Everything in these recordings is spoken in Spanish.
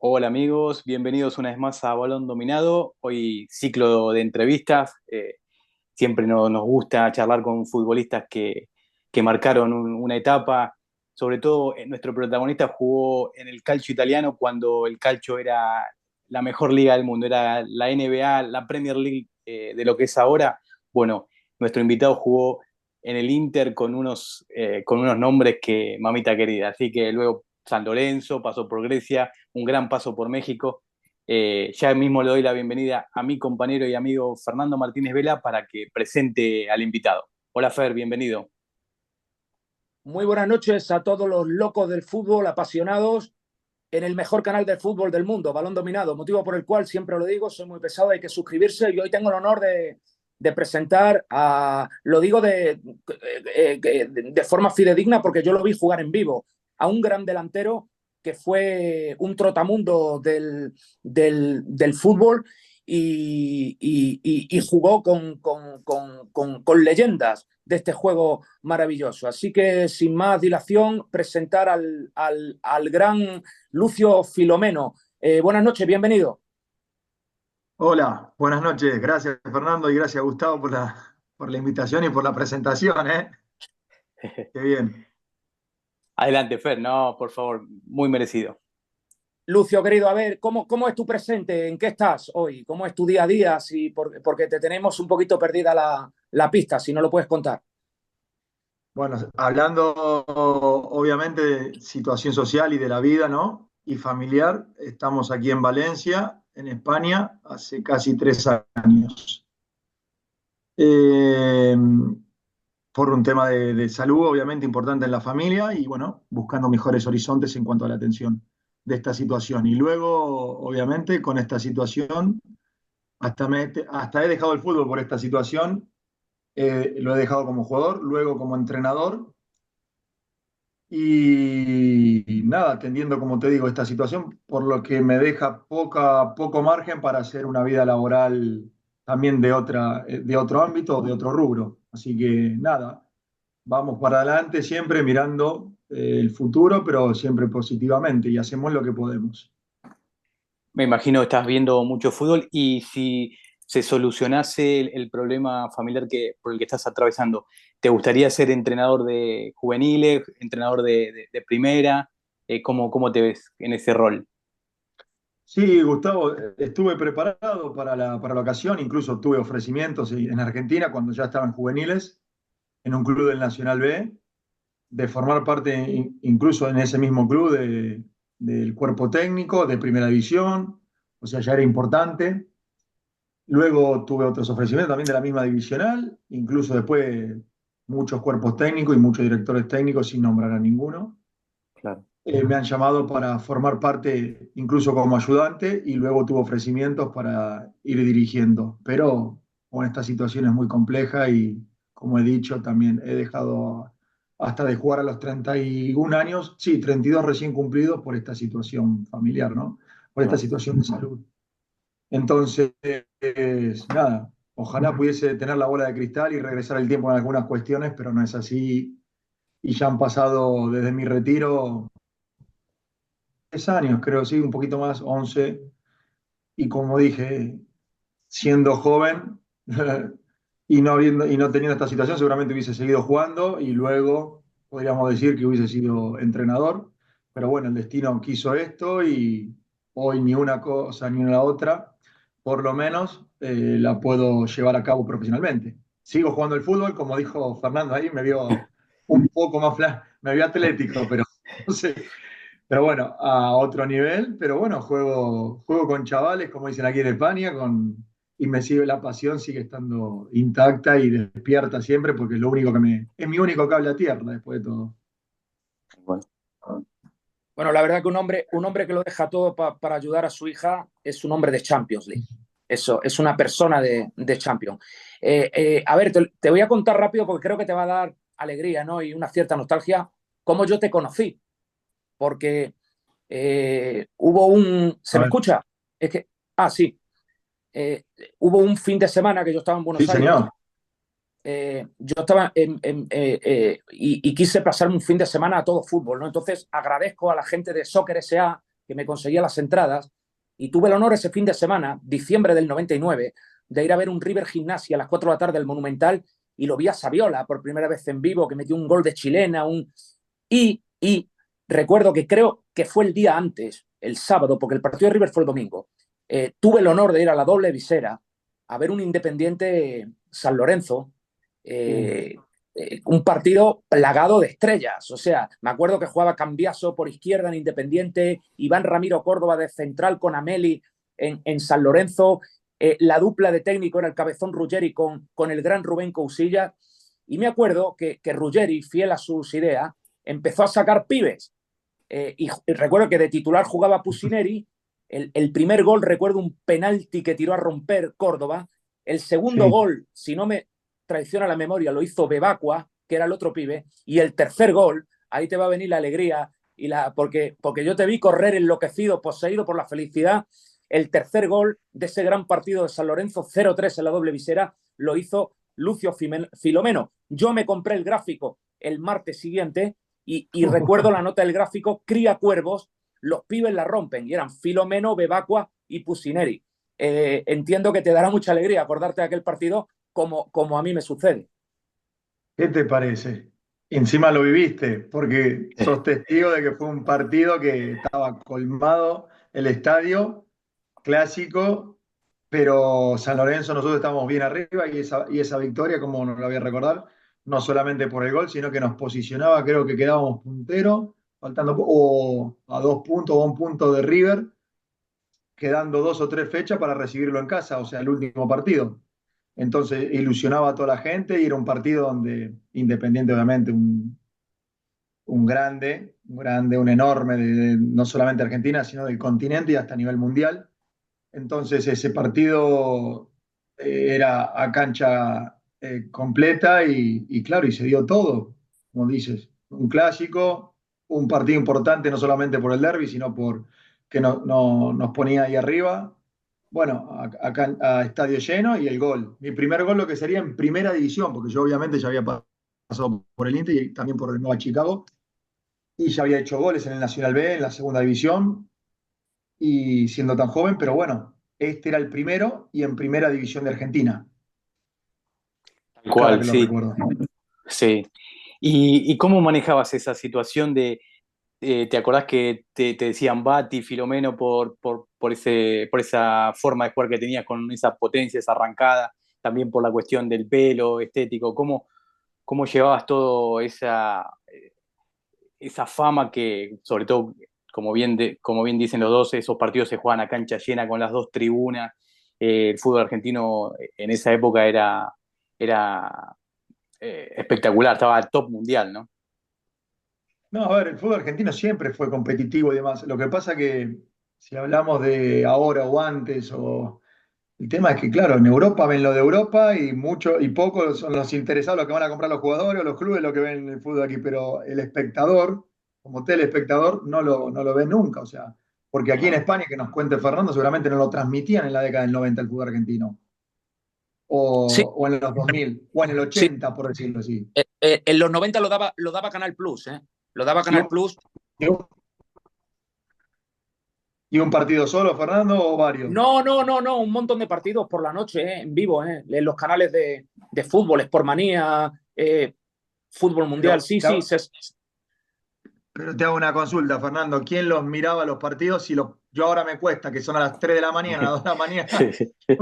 Hola amigos, bienvenidos una vez más a Balón Dominado. Hoy ciclo de entrevistas. Siempre nos gusta charlar con futbolistas que marcaron una etapa. Sobre todo nuestro protagonista jugó en el calcio italiano cuando el calcio era la mejor liga del mundo, era la NBA, la Premier League de lo que es ahora. Bueno, nuestro invitado jugó en el Inter con unos nombres que mamita querida. Así que luego San Lorenzo, pasó por Grecia, un gran paso por México. Ya mismo le doy la bienvenida a mi compañero y amigo Fernando Martínez Vela para que presente al invitado. Hola Fer, bienvenido. Muy buenas noches a todos los locos del fútbol, apasionados en el mejor canal de fútbol del mundo, Balón Dominado, motivo por el cual siempre lo digo, soy muy pesado, hay que suscribirse y hoy tengo el honor de presentar a, lo digo de forma fidedigna porque yo lo vi jugar en vivo, a un gran delantero que fue un trotamundo del fútbol y jugó con leyendas de este juego maravilloso. Así que sin más dilación, presentar al gran Lucio Filomeno. Buenas noches, bienvenido. Hola, buenas noches. Gracias Fernando y gracias Gustavo por la invitación y por la presentación, ¿eh? Qué bien. Adelante Fer, no, por favor, muy merecido. Lucio, querido, a ver, ¿cómo es tu presente? ¿En qué estás hoy? ¿Cómo es tu día a día? Porque te tenemos un poquito perdida la pista, si no lo puedes contar. Bueno, hablando obviamente de situación social y de la vida, ¿no? Y familiar, estamos aquí en Valencia, en España, hace casi 3 años. Eh, por un tema de salud, obviamente importante en la familia y bueno, buscando mejores horizontes en cuanto a la atención de esta situación. Y luego, obviamente, con esta situación, hasta he dejado el fútbol por esta situación, lo he dejado como jugador, luego como entrenador y nada, atendiendo, como te digo, esta situación, por lo que me deja poco margen para hacer una vida laboral también de otro ámbito, de otro rubro. Así que nada, vamos para adelante siempre mirando el futuro, pero siempre positivamente y hacemos lo que podemos. Me imagino que estás viendo mucho fútbol y si se solucionase el problema familiar por el que estás atravesando, ¿te gustaría ser entrenador de juveniles, entrenador de primera? ¿Cómo te ves en ese rol? Sí, Gustavo, estuve preparado para la ocasión, incluso tuve ofrecimientos en Argentina cuando ya estaba en juveniles, en un club del Nacional B, de formar parte incluso en ese mismo club del cuerpo técnico de primera división, o sea, ya era importante. Luego tuve otros ofrecimientos también de la misma divisional, incluso después muchos cuerpos técnicos y muchos directores técnicos sin nombrar a ninguno. Claro. Me han llamado para formar parte incluso como ayudante y luego tuve ofrecimientos para ir dirigiendo. Pero con esta situación es muy compleja y como he dicho, también he dejado hasta de jugar a los 31 años, sí, 32 recién cumplidos por esta situación familiar, ¿no? Por esta Claro. situación de salud. Entonces, nada, ojalá pudiese tener la bola de cristal y regresar el tiempo en algunas cuestiones, pero no es así. Y ya han pasado desde mi retiro 10 años, creo, sí, un poquito más, 11. Y como dije, siendo joven y no teniendo esta situación, seguramente hubiese seguido jugando y luego podríamos decir que hubiese sido entrenador. Pero bueno, el destino quiso esto y hoy ni una cosa ni la otra, por lo menos la puedo llevar a cabo profesionalmente. Sigo jugando el fútbol, como dijo Fernando ahí, me vio un poco más me vio atlético, pero no sé, pero bueno, a otro nivel, pero bueno, juego con chavales, como dicen aquí en España, y me sigue la pasión, sigue estando intacta y despierta siempre, porque es lo único es mi único cable a tierra después de todo. Bueno. Bueno, la verdad que un hombre que lo deja todo para ayudar a su hija es un hombre de Champions League. Eso, es una persona de Champions. A ver, te voy a contar rápido porque creo que te va a dar alegría, ¿no? Y una cierta nostalgia, cómo yo te conocí. Porque hubo un... ¿Se A me ver. escucha? Es que... Ah, sí. Eh, Hubo un fin de semana que yo estaba en Sí, Buenos Aires. señor. Yo estaba y quise pasarme un fin de semana a todo fútbol, ¿no? Entonces agradezco a la gente de Soccer S.A. que me conseguía las entradas, y tuve el honor ese fin de semana, diciembre del 99, de ir a ver un River Gimnasia a las 4 de la tarde del Monumental, y lo vi a Saviola por primera vez en vivo, que metió un gol de chilena, y recuerdo que creo que fue el día antes, el sábado, porque el partido de River fue el domingo. Tuve el honor de ir a la doble visera a ver un Independiente San Lorenzo, un partido plagado de estrellas. O sea, me acuerdo que jugaba Cambiaso por izquierda en Independiente, Iván Ramiro Córdoba de central con Ameli en San Lorenzo, la dupla de técnico era el Cabezón Ruggeri con el gran Rubén Cousillas. Y me acuerdo que Ruggeri, fiel a sus ideas, empezó a sacar pibes. Y recuerdo que de titular jugaba Pusineri. El primer gol, recuerdo un penalti que tiró a romper Córdoba. El segundo gol, si no me traiciona la memoria, lo hizo Bebacua, que era el otro pibe. Y el tercer gol, ahí te va a venir la alegría, porque yo te vi correr enloquecido, poseído por la felicidad. El tercer gol de ese gran partido de San Lorenzo, 0-3 en la doble visera, lo hizo Lucio Filomeno. Yo me compré el gráfico el martes siguiente y recuerdo la nota del gráfico: cría cuervos, los pibes la rompen, y eran Filomeno, Bebacua y Pusineri. Entiendo que te dará mucha alegría acordarte de aquel partido como a mí me sucede. ¿Qué te parece? Encima lo viviste, porque sos testigo de que fue un partido que estaba colmado el estadio, clásico, pero San Lorenzo nosotros estábamos bien arriba y esa victoria, como nos la voy a recordar, no solamente por el gol, sino que nos posicionaba, creo que quedábamos punteros, faltando o a 2 puntos o a 1 punto de River, quedando 2 o 3 fechas para recibirlo en casa, o sea, el último partido. Entonces ilusionaba a toda la gente y era un partido donde Independiente, obviamente, un grande, un enorme, no solamente de Argentina, sino del continente y hasta a nivel mundial. Entonces ese partido era a cancha completa y claro, y se dio todo, como dices, un clásico, un partido importante no solamente por el derbi, sino por que nos ponía ahí arriba. Bueno, a estadio lleno y el gol. Mi primer gol lo que sería en primera división, porque yo obviamente ya había pasado por el Inter y también por el Nueva Chicago, y ya había hecho goles en el Nacional B, en la segunda división, y siendo tan joven, pero bueno, este era el primero y en primera división de Argentina. Tal Cada cual, que lo sí, recuerdo. sí. ¿Y cómo manejabas esa situación de, te acordás que te decían Bati, Filomeno por esa forma de jugar que tenías con esa potencia, esa arrancada, también por la cuestión del pelo estético? ¿Cómo llevabas todo esa fama que, sobre todo, como bien dicen los dos, esos partidos se juegan a cancha llena con las dos tribunas? El fútbol argentino en esa época era espectacular, estaba al top mundial, ¿no? No, a ver, el fútbol argentino siempre fue competitivo y demás. Lo que pasa que si hablamos de ahora o antes, el tema es que, claro, en Europa ven lo de Europa y mucho y poco son los interesados los que van a comprar los jugadores o los clubes los que ven el fútbol aquí, pero el espectador, como telespectador, no lo ve nunca. O sea, porque aquí en No. España, que nos cuente Fernando, seguramente no lo transmitían en la década del 90 el fútbol argentino. Sí, O en los 2000 o en el sí. 80 por decirlo así. En los 90 lo daba Canal Plus, ¿eh? Lo daba ¿Y Canal un, Plus. y un- y un partido solo, Fernando, o varios? No, un montón de partidos por la noche, en vivo, en los canales de fútbol, Sportmanía, Fútbol Mundial, Pero sí, sí. Pero te hago una consulta, Fernando. ¿Quién los miraba los partidos? Yo ahora me cuesta, que son a las 3 de la mañana, 2 de la mañana.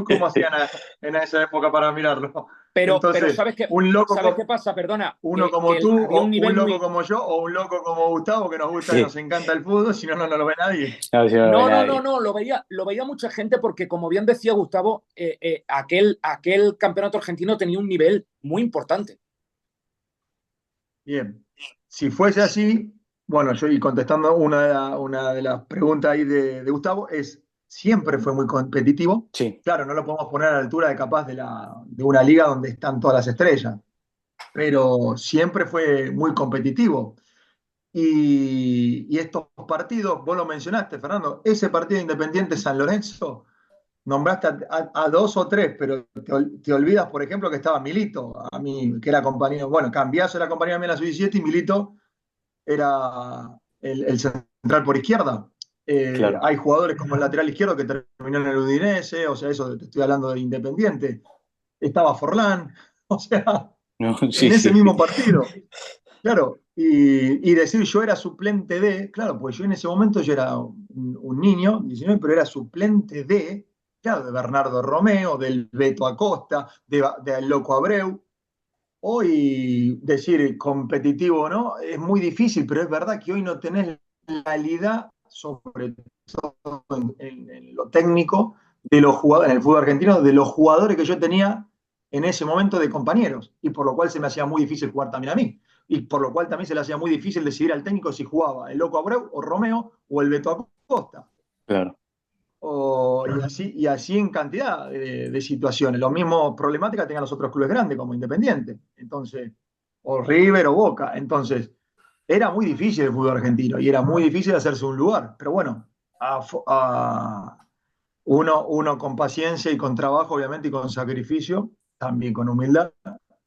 ¿Cómo hacían en esa época para mirarlo? Pero Entonces, ¿sabes qué pasa? Perdona, uno que, como que tú, había un o un nivel loco muy... como yo, o un loco como Gustavo, que nos gusta, Sí. nos encanta el fútbol, si no, no lo ve nadie. No, si no lo ve nadie. No, lo veía mucha gente porque, como bien decía Gustavo, aquel campeonato argentino tenía un nivel muy importante. Bien. Si fuese así, bueno, yo y contestando una de las preguntas ahí de Gustavo, siempre fue muy competitivo. Sí. Claro, no lo podemos poner a la altura de capaz de una liga donde están todas las estrellas, pero siempre fue muy competitivo. Y estos partidos, vos lo mencionaste, Fernando, ese partido de Independiente San Lorenzo, nombraste a 2 o 3, pero te olvidas, por ejemplo, que estaba Milito, a mí, que era compañero, bueno, Cambiaso era compañero mío en la sub-17 y Milito era el central por izquierda. claro. Hay jugadores como el lateral izquierdo que terminó en el Udinese, o sea, eso te estoy hablando de Independiente. Estaba Forlán, o sea, No, sí, en ese sí. mismo partido. Claro, y decir yo era suplente de, claro, pues yo en ese momento yo era un niño, 19, pero era suplente de, claro, de Bernardo Romeo, del Beto Acosta, del Loco Abreu. Hoy decir competitivo o no es muy difícil, pero es verdad que hoy no tenés la calidad, sobre todo en lo técnico, de los jugadores, en el fútbol argentino, de los jugadores que yo tenía en ese momento de compañeros, y por lo cual se me hacía muy difícil jugar también a mí, y por lo cual también se le hacía muy difícil decidir al técnico si jugaba el Loco Abreu o Romeo o el Beto Acosta. Claro. Y así en cantidad de situaciones. Lo mismo problemática tenían los otros clubes grandes, como Independiente, entonces, o River o Boca. Entonces, era muy difícil el fútbol argentino y era muy difícil hacerse un lugar. Pero bueno, uno con paciencia y con trabajo, obviamente, y con sacrificio, también con humildad,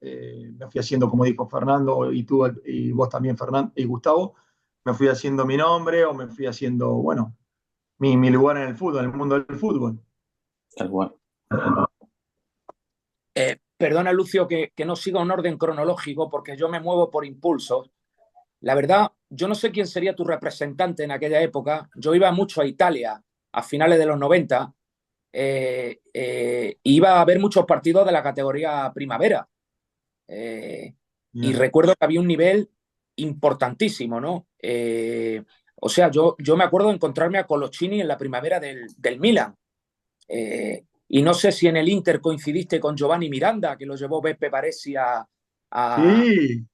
me fui haciendo, como dijo Fernando, y tú y vos también, Fernando, y Gustavo, me fui haciendo mi nombre o me fui haciendo, bueno, mi lugar en el fútbol, en el mundo del fútbol. Tal cual. Perdona, Lucio, que no siga un orden cronológico porque yo me muevo por impulsos. La verdad, yo no sé quién sería tu representante en aquella época. Yo iba mucho a Italia a finales de los 90. Iba a ver muchos partidos de la categoría primavera. Y Yeah. recuerdo que había un nivel importantísimo, ¿no? O sea, yo me acuerdo de encontrarme a Coloccini en la primavera del Milan. Y no sé si en el Inter coincidiste con Giovanni Miranda, que lo llevó Beppe Baresi a Sí,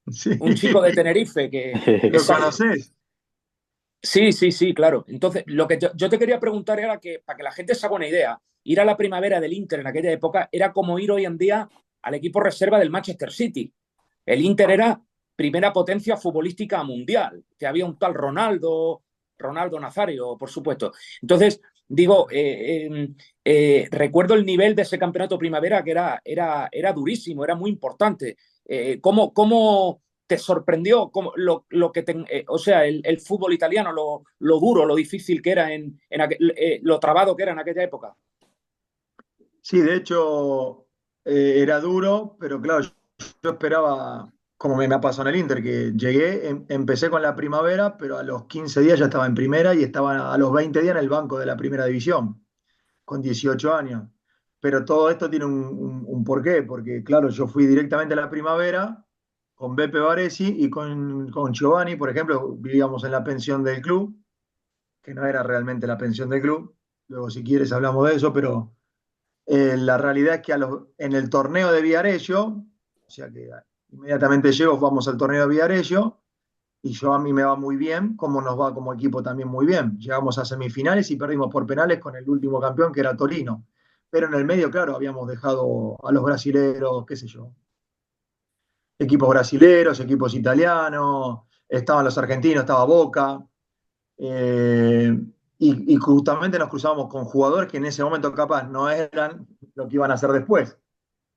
sí, un chico de Tenerife que... lo Exacto. conoces. Sí, sí, sí, claro. Entonces, lo que yo te quería preguntar era que, para que la gente se haga una idea, ir a la primavera del Inter en aquella época era como ir hoy en día al equipo reserva del Manchester City. El Inter era primera potencia futbolística mundial, que había un tal Ronaldo Nazario, por supuesto. Entonces, digo, recuerdo el nivel de ese campeonato primavera que era durísimo, era muy importante. ¿Cómo te sorprendió lo que o sea, el fútbol italiano, lo duro, lo difícil que era, lo trabado que era en aquella época? Sí, de hecho, era duro, pero claro, yo esperaba, como me ha pasado en el Inter, que llegué, empecé con la primavera, pero a los 15 días ya estaba en primera y estaba a los 20 días en el banco de la primera división, con 18 años. Pero todo esto tiene un porqué, porque claro, yo fui directamente a la primavera con Beppe Baresi y con Giovanni, por ejemplo, vivíamos en la pensión del club, que no era realmente la pensión del club. Luego, si quieres, hablamos de eso, pero la realidad es que en el torneo de Viareggio, o sea que inmediatamente llego, vamos al torneo de Viareggio, y yo a mí me va muy bien, como nos va como equipo también muy bien. Llegamos a semifinales y perdimos por penales con el último campeón, que era Torino. Pero en el medio, claro, habíamos dejado a los brasileros, qué sé yo, equipos brasileros, equipos italianos, estaban los argentinos, estaba Boca. Eh, y justamente nos cruzábamos con jugadores que en ese momento capaz no eran lo que iban a hacer después.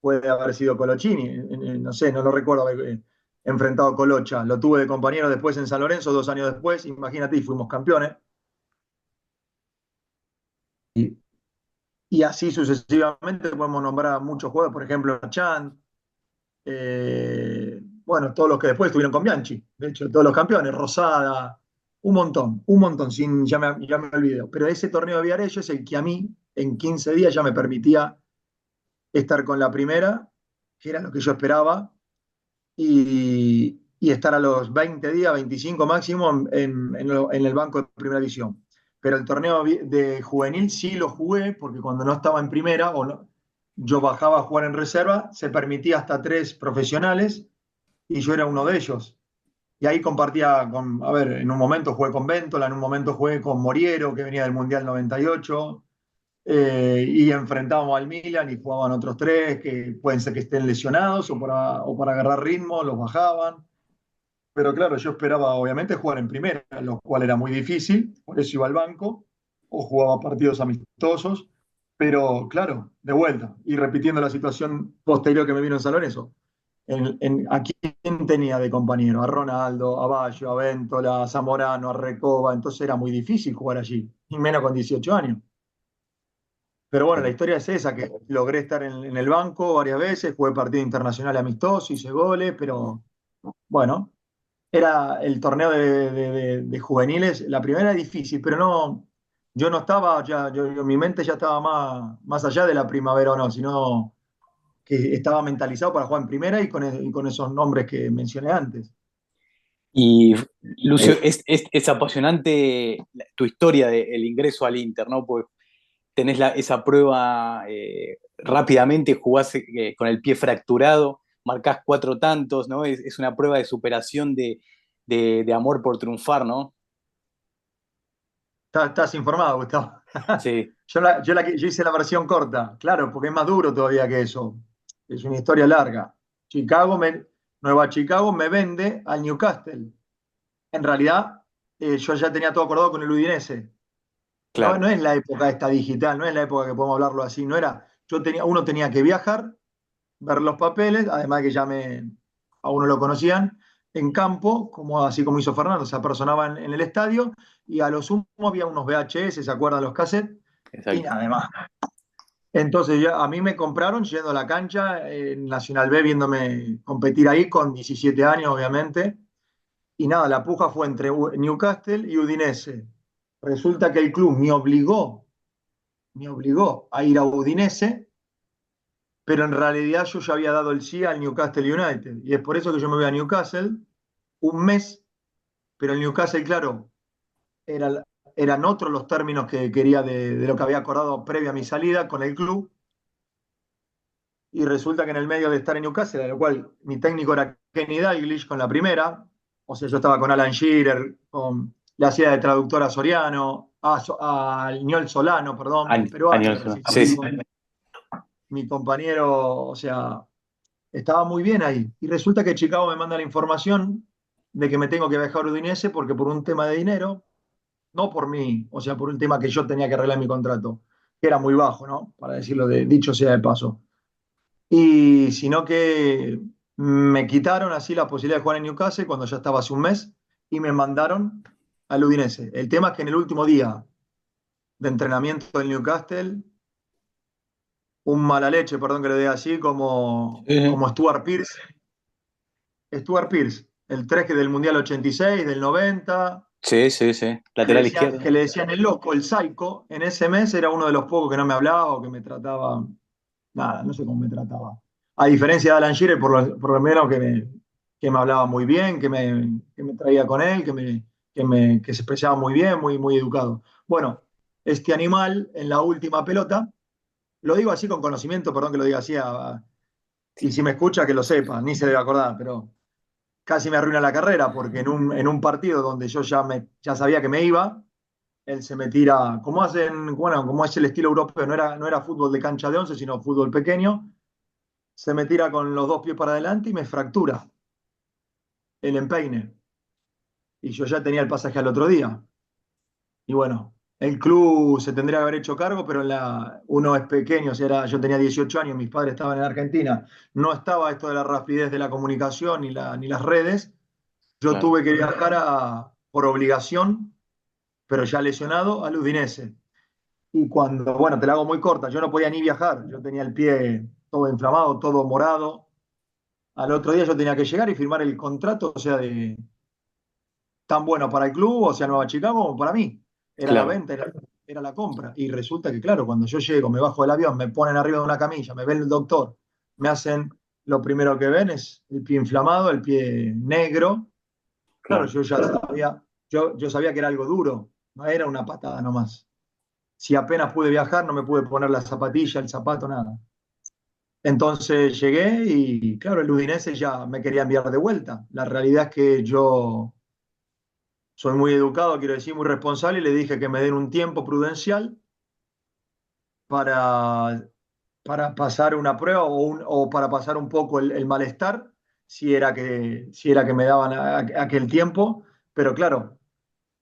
Puede haber sido Colochini, no sé, no lo recuerdo haber enfrentado a Colocha. Lo tuve de compañero después en San Lorenzo, 2 años después, imagínate, y fuimos campeones. Y así sucesivamente podemos nombrar a muchos jugadores, por ejemplo, Chan, bueno, todos los que después estuvieron con Bianchi, de hecho, todos los campeones, Rosada, un montón, ya me olvidé. Pero ese torneo de Viareggio es el que a mí, en 15 días, ya me permitía estar con la primera, que era lo que yo esperaba, y estar a los 20 días, 25 máximo, en el banco de primera división. Pero el torneo de juvenil sí lo jugué, porque cuando no estaba en primera, o no, yo bajaba a jugar en reserva, se permitía hasta 3 profesionales, y yo era uno de ellos. Y ahí compartía a ver, en un momento jugué con Ventola, en un momento jugué con Moriero, que venía del Mundial 98, y enfrentábamos al Milan y jugaban otros tres que pueden ser que estén lesionados o para agarrar ritmo, los bajaban. Pero claro, yo esperaba obviamente jugar en primera, lo cual era muy difícil, por eso iba al banco o jugaba partidos amistosos. Pero claro, de vuelta, y repitiendo la situación posterior que me vino en San Lorenzo, ¿A quién tenía de compañero? A Ronaldo, a Baggio, a Ventola, a Zamorano, a Recoba, entonces era muy difícil jugar allí, y menos con 18 años. Pero bueno, la historia es esa, que logré estar en el banco varias veces, jugué partido internacional amistoso, hice goles, pero bueno, era el torneo de juveniles, la primera era difícil, pero no, yo no estaba, mi mente ya estaba más allá de la primavera o no, sino que estaba mentalizado para jugar en primera y con esos nombres que mencioné antes. Y Lucio, es apasionante tu historia del ingreso al Inter, ¿no? Porque tenés esa prueba rápidamente, jugás con el pie fracturado, marcás 4 tantos, ¿no? Es una prueba de superación de amor por triunfar, ¿no? Estás informado, Gustavo. Sí, Yo hice la versión corta, claro, porque es más duro todavía que eso. Es una historia larga. Nueva Chicago me vende al Newcastle. En realidad, yo ya tenía todo acordado con el Udinese. No, claro, no es la época esta digital, no es la época que podemos hablarlo así. No era, uno tenía que viajar, ver los papeles, además que a uno lo conocían en campo, así como hizo Fernando, se apersonaba en el estadio y a lo sumo había unos VHS, ¿se acuerdan los cassettes? Y exacto. nada más. Entonces a mí me compraron yendo a la cancha en Nacional B, viéndome competir ahí con 17 años, obviamente. Y nada, la puja fue entre Newcastle y Udinese. Resulta que el club me obligó a ir a Udinese, pero en realidad yo ya había dado el sí al Newcastle United. Y es por eso que yo me voy a Newcastle un mes, pero el Newcastle, claro, era, eran otros los términos que quería de lo que había acordado previo a mi salida con el club. Y resulta que en el medio de estar en Newcastle, a lo cual mi técnico era Kenny Dalglish con la primera, o sea, yo estaba con Alan Shearer, le hacía de traductor a Soriano, a Niol Solano, perdón, el peruano, Años, que ¿no? recién Sí, sí, mi compañero, o sea, estaba muy bien ahí. Y resulta que Chicago me manda la información de que me tengo que viajar a Udinese porque por un tema de dinero, no por mí, o sea, por un tema que yo tenía que arreglar mi contrato, que era muy bajo, ¿no? Para decirlo dicho sea de paso. Y sino que me quitaron así la posibilidad de jugar en Newcastle cuando ya estaba hace un mes y me mandaron al Udinese. El tema es que en el último día de entrenamiento del Newcastle, un mala leche, perdón que lo diga así, sí. como Stuart Pearce, el 3 del Mundial 86, del 90, Sí, sí, sí. que le Lateral decían, izquierdo. que le decían el loco, el psycho. En ese mes era uno de los pocos que no me hablaba o que me trataba, nada, no sé cómo me trataba. A diferencia de Alan Shearer, por lo menos que me hablaba muy bien, que me traía con él, que se expresaba muy bien, muy, muy educado. Bueno, este animal en la última pelota, lo digo así con conocimiento, perdón que lo diga así, y si me escucha que lo sepa, ni se debe acordar, pero casi me arruina la carrera porque en un partido donde yo ya sabía que me iba, él se me tira, bueno, como es el estilo europeo, no era fútbol de cancha de 11, sino fútbol pequeño, se me tira con los dos pies para adelante y me fractura el empeine. Y yo ya tenía el pasaje al otro día. Y bueno, el club se tendría que haber hecho cargo, pero uno es pequeño, o sea, yo tenía 18 años, mis padres estaban en Argentina, no estaba esto de la rapidez de la comunicación ni las redes. Yo Claro, tuve que viajar por obligación, pero ya lesionado, al Udinese. Y bueno, te la hago muy corta, yo no podía ni viajar, yo tenía el pie todo inflamado, todo morado. Al otro día yo tenía que llegar y firmar el contrato, o sea, tan bueno para el club, o sea, Nueva Chicago, como para mí. Era la claro, venta, era la compra. Y resulta que, claro, cuando yo llego, me bajo del avión, me ponen arriba de una camilla, me ven el doctor, me hacen, lo primero que ven es el pie inflamado, el pie negro. Claro, claro. yo ya sabía, yo sabía que era algo duro, no era una patada nomás. Si apenas pude viajar, no me pude poner la zapatilla, el zapato, nada. Entonces llegué y, claro, el Udinese ya me quería enviar de vuelta. La realidad es que yo soy muy educado, quiero decir, muy responsable, y le dije que me den un tiempo prudencial para, para pasar una prueba o para pasar un poco el malestar, si era que me daban aquel tiempo. Pero claro,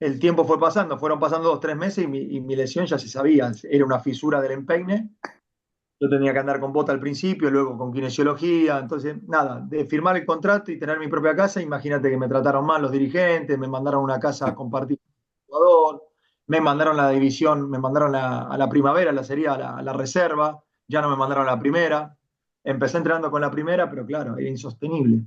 el tiempo fue pasando, fueron pasando 2, 3 meses y mi lesión ya se sabía, era una fisura del empeine Yo tenía que andar con bota al principio, luego con kinesiología, entonces nada, de firmar el contrato y tener mi propia casa, imagínate que me trataron mal los dirigentes, me mandaron a una casa a compartir con un jugador, me mandaron a la división, me mandaron a la primavera, la sería a la reserva, ya no me mandaron a la primera. Empecé entrenando con la primera, pero claro, era insostenible.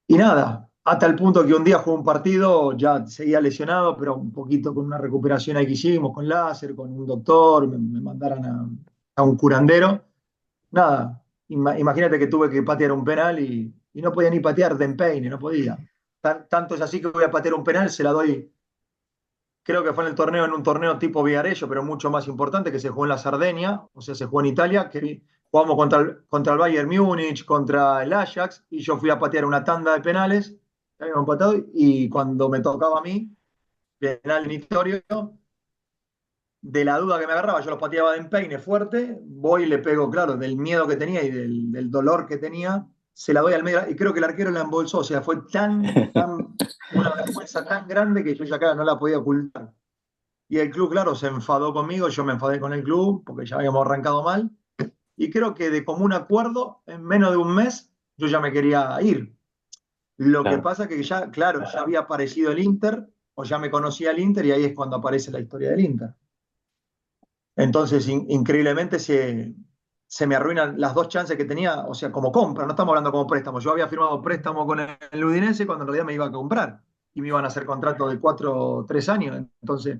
Y nada, hasta el punto que un día jugué un partido, ya seguía lesionado, pero un poquito con una recuperación ahí que hicimos, con láser, con un doctor, me mandaron a un curandero. Nada, imagínate que tuve que patear un penal y no podía ni patear de empeine, no podía. Tanto es así que voy a patear un penal, se la doy, creo que fue en el torneo, en un torneo tipo Viareggio, pero mucho más importante, que se jugó en la Sardenia, o sea, se jugó en Italia, que jugamos contra el Bayern Múnich, contra el Ajax, y yo fui a patear una tanda de penales, habíamos empatado, y cuando me tocaba a mí, penal initorio, de la duda que me agarraba, yo los pateaba de empeine fuerte, voy y le pego, claro, del miedo que tenía y del dolor que tenía, se la doy al medio, y creo que el arquero la embolsó, o sea, fue una vergüenza tan grande que yo ya acá no la podía ocultar. Y el club, claro, se enfadó conmigo, yo me enfadé con el club porque ya habíamos arrancado mal. Y creo que de común acuerdo, en menos de un mes, yo ya me quería ir. Lo que Claro, pasa que ya, claro, ya había aparecido el Inter, o ya me conocía el Inter, y ahí es cuando aparece la historia del Inter. Entonces, increíblemente, se me arruinan las dos chances que tenía, o sea, como compra, no estamos hablando como préstamo. Yo había firmado préstamo con el Udinese cuando en realidad me iba a comprar y me iban a hacer contrato de 4 o 3 años. Entonces,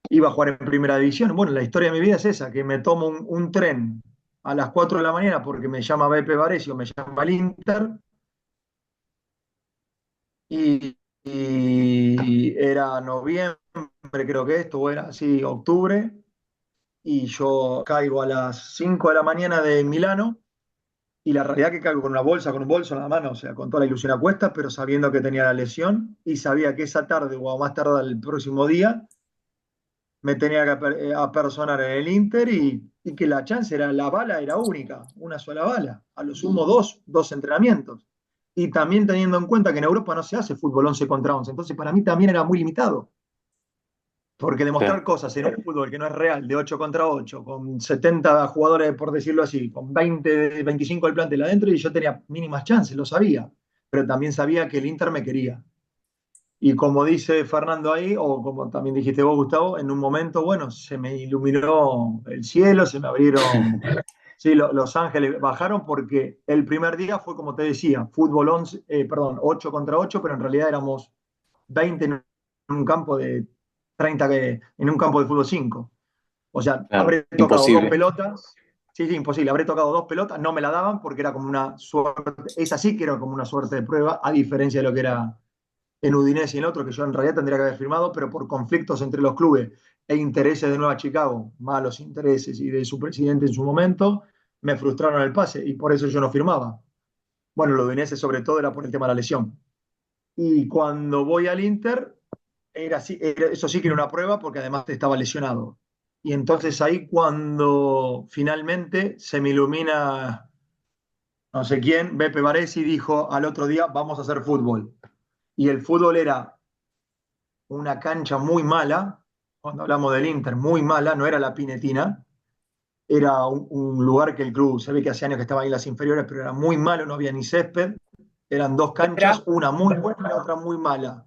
iba a jugar en primera división. Bueno, la historia de mi vida es esa, que me tomo un tren a las 4 de la mañana porque me llama Beppe Varesio, me llama el Inter, y era noviembre, creo que esto, o era así, octubre, y yo caigo a las 5 de la mañana de Milano, y la realidad que caigo con una bolsa, con un bolso en la mano, o sea, con toda la ilusión a cuestas, pero sabiendo que tenía la lesión, y sabía que esa tarde o más tarde el próximo día me tenía que apersonar en el Inter, y que la chance era, la bala era única, una sola bala, a lo sumo dos entrenamientos. Y también teniendo en cuenta que en Europa no se hace fútbol 11 contra 11, entonces para mí también era muy limitado, porque demostrar claro. cosas en un fútbol que no es real, de 8 contra 8 con 70 jugadores, por decirlo así, con 20, 25 del plantel adentro, y yo tenía mínimas chances, lo sabía, pero también sabía que el Inter me quería. Y como dice Fernando ahí, o como también dijiste vos, Gustavo, en un momento, bueno, se me iluminó el cielo, se me abrieron, sí, los ángeles bajaron, porque el primer día fue, como te decía, fútbol 11, perdón, 8 contra 8, pero en realidad éramos 20 en un campo de 30, en un campo de fútbol 5. O sea, Claro, habré tocado dos imposible. pelotas. Sí, sí, imposible. Habré tocado dos pelotas, no me la daban porque era como una suerte. Esa sí que era como una suerte de prueba, a diferencia de lo que era en Udinese y en otro, que yo en realidad tendría que haber firmado, pero por conflictos entre los clubes e intereses de Nueva Chicago, malos intereses y de su presidente en su momento, me frustraron el pase y por eso yo no firmaba. Bueno, lo Udinese sobre todo era por el tema de la lesión. Y cuando voy al Inter, era así, eso sí que era una prueba porque además estaba lesionado. Y entonces ahí cuando finalmente se me ilumina no sé quién, Beppe Baresi dijo al otro día, vamos a hacer fútbol. Y el fútbol era una cancha muy mala, cuando hablamos del Inter, muy mala, no era la Pinetina, era un lugar que el club, se ve que hace años que estaba ahí en las inferiores, pero era muy malo, no había ni césped, eran dos canchas, Era, una muy buena y la otra muy mala.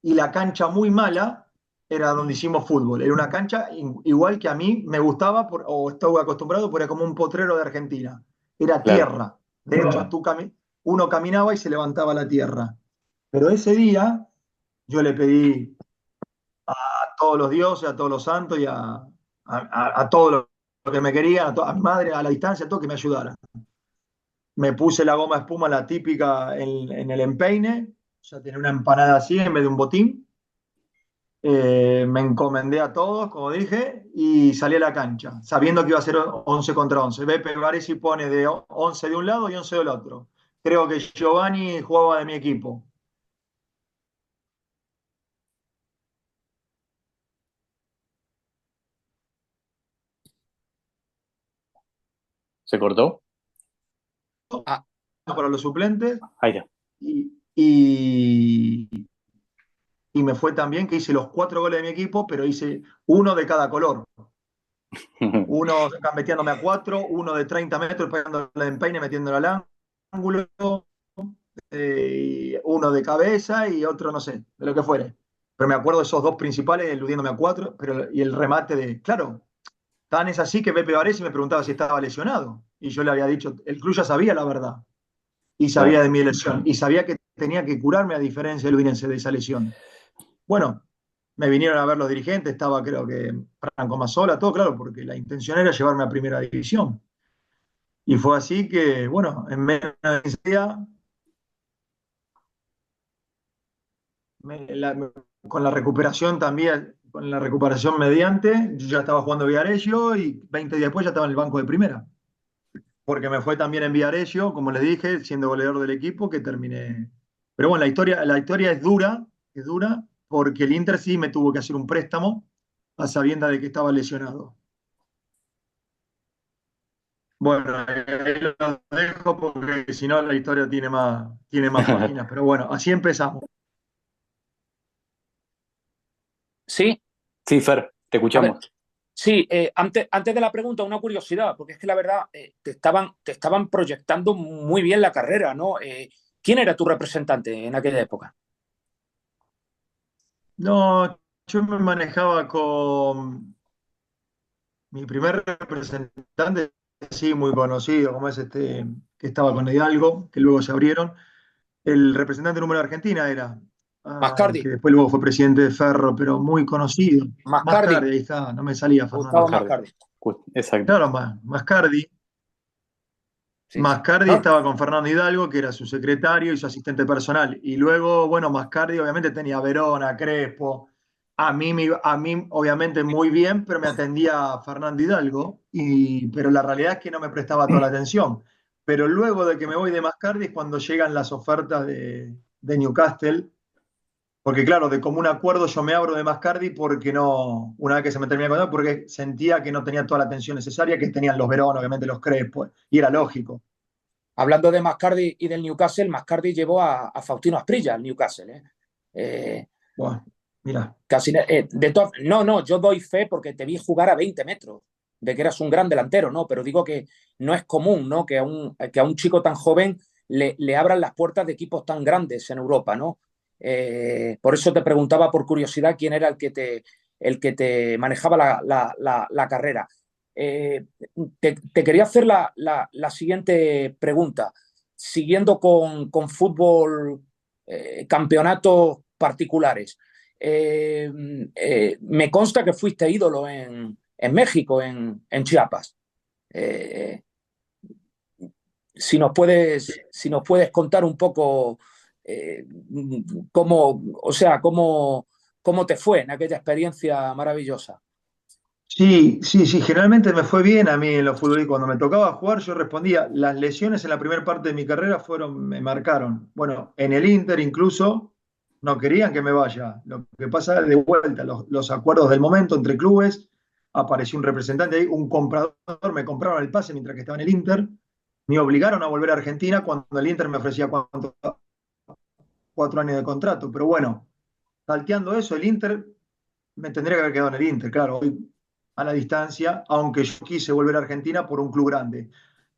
Y la cancha muy mala era donde hicimos fútbol, era una cancha igual que a mí me gustaba, o estaba acostumbrado, porque era como un potrero de Argentina, era Claro. tierra, de hecho uno caminaba y se levantaba la tierra. Pero ese día yo le pedí a todos los dioses, a todos los santos y a todo lo que me querían, a mi madre, a la distancia, a todo que me ayudara. Me puse la goma espuma, la típica, en el empeine, o sea, tenía una empanada así en vez de un botín. Me encomendé a todos, como dije, y salí a la cancha, sabiendo que iba a ser 11 contra 11. Beppe Baresi pone de 11 de un lado y 11 del otro. Creo que Giovanni jugaba de mi equipo. ¿Se cortó? ah, Para los suplentes, Ahí está. y me fue tan bien que hice los 4 goles de mi equipo, pero hice uno de cada color. Uno metiéndome a 4, uno de 30 metros pegándole de empeine, metiéndolo al ángulo, uno de cabeza y otro, no sé, de lo que fuere. Pero me acuerdo de esos dos principales eludiéndome a 4, y el remate de, claro, tan es así que Pepe Varese me preguntaba si estaba lesionado. Y yo le había dicho, el club ya sabía la verdad. Y sabía Claro. de mi lesión. Y sabía que tenía que curarme a diferencia del Udinese de esa lesión. Bueno, me vinieron a ver los dirigentes, estaba creo que Franco Mazzola, todo claro, porque la intención era llevarme a primera división. Y fue así que, bueno, en menos de 15 días, con la recuperación también, con la recuperación mediante, yo ya estaba jugando Viareggio y 20 días después ya estaba en el banco de primera. Porque me fue también en Viareggio, como les dije, siendo goleador del equipo, que terminé. Pero bueno, la historia es dura, porque el Inter sí me tuvo que hacer un préstamo a sabiendas de que estaba lesionado. Bueno, ahí lo dejo porque si no la historia tiene más páginas. Pero bueno, así empezamos. Sí, Sí, Fer, te a ver, escuchamos. sí, antes de la pregunta, una curiosidad, porque es que la verdad te estaban proyectando muy bien la carrera, ¿no? ¿Quién era tu representante en aquella época? No, yo me manejaba con mi primer representante, sí, muy conocido, como es este, que estaba con Hidalgo, que luego se abrieron. El representante número de Argentina era, Mascardi, que después luego fue presidente de Ferro, pero muy conocido. Mascardi, Mascardi, ahí está, no me salía Gustavo Fernando. Mascardi. Mascardi. Exacto. Claro, Mascardi. Sí, sí. Mascardi No, estaba con Fernando Hidalgo, que era su secretario y su asistente personal. Y luego, bueno, Mascardi obviamente tenía a Verona, Crespo. A mí, obviamente, muy bien, pero me atendía Fernando Hidalgo. Pero la realidad es que no me prestaba toda la atención. Pero luego de que me voy de Mascardi es cuando llegan las ofertas de Newcastle. Porque claro, de común acuerdo yo me abro de Mascardi porque no, una vez que se me termina con porque sentía que no tenía toda la atención necesaria que tenían los Verona, obviamente los Crespo, y era lógico. hablando de Mascardi y del Newcastle, Mascardi llevó a Faustino Asprilla al Newcastle. Eh, Bueno, mira, no, no, yo doy fe porque te vi jugar a 20 metros, de que eras un gran delantero, ¿no? Pero digo que no es común, ¿no? Que a un chico tan joven le abran las puertas de equipos tan grandes en Europa, ¿no? Por eso te preguntaba por curiosidad quién era el que te manejaba la carrera. Eh, te quería hacer la siguiente pregunta. Siguiendo con fútbol, campeonatos particulares. Eh, Me consta que fuiste ídolo en México, en Chiapas. Eh, si nos puedes contar un poco, eh, cómo te fue en aquella experiencia maravillosa. sí, sí, sí, generalmente me fue bien a mí en los futbolistas. Cuando me tocaba jugar, yo respondía. Las lesiones en la primera parte de mi carrera me marcaron. Bueno, en el Inter incluso no querían que me vaya. Lo que pasa de vuelta, los acuerdos del momento entre clubes, apareció un representante ahí, un comprador, me compraron el pase mientras que estaba en el Inter, me obligaron a volver a Argentina cuando el Inter me ofrecía 4 años de contrato. Pero bueno, salteando eso, el Inter me tendría que haber quedado en el Inter, claro, hoy a la distancia, aunque yo quise volver a Argentina por un club grande.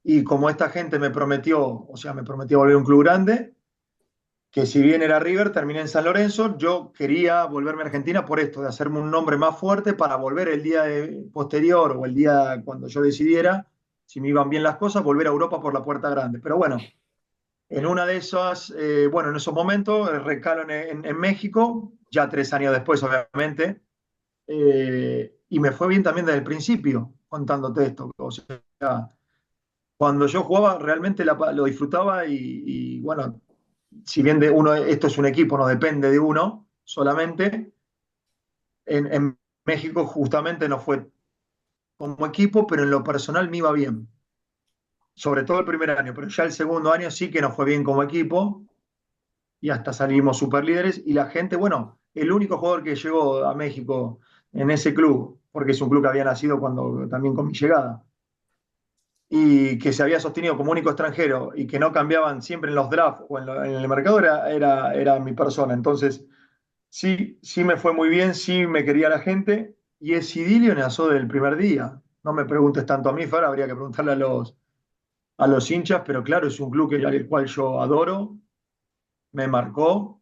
Y como esta gente me prometió, o sea, me prometió volver a un club grande, que si bien era River, terminé en San Lorenzo, yo quería volverme a Argentina por esto, de hacerme un nombre más fuerte para volver el día posterior o el día cuando yo decidiera, si me iban bien las cosas, volver a Europa por la puerta grande. Pero bueno, en una de esas, bueno, en esos momentos, recalo en México, ya 3 años después, obviamente, y me fue bien también desde el principio, contándote esto. O sea, cuando yo jugaba realmente lo disfrutaba bueno, si bien esto es un equipo, no depende de uno solamente, en México justamente no fue como equipo, pero en lo personal me iba bien. Sobre todo el primer año, pero ya el segundo año sí que nos fue bien como equipo y hasta salimos superlíderes y la gente, bueno, el único jugador que llegó a México en ese club, porque es un club que había nacido cuando también con mi llegada, y que se había sostenido como único extranjero y que no cambiaban siempre en los drafts o en el mercado era mi persona. Entonces, sí, sí me fue muy bien, sí me quería la gente Y Esidilio nació del primer día. No me preguntes tanto a mí, Fara, habría que preguntarle a los hinchas, pero claro, es un club al cual yo adoro, me marcó,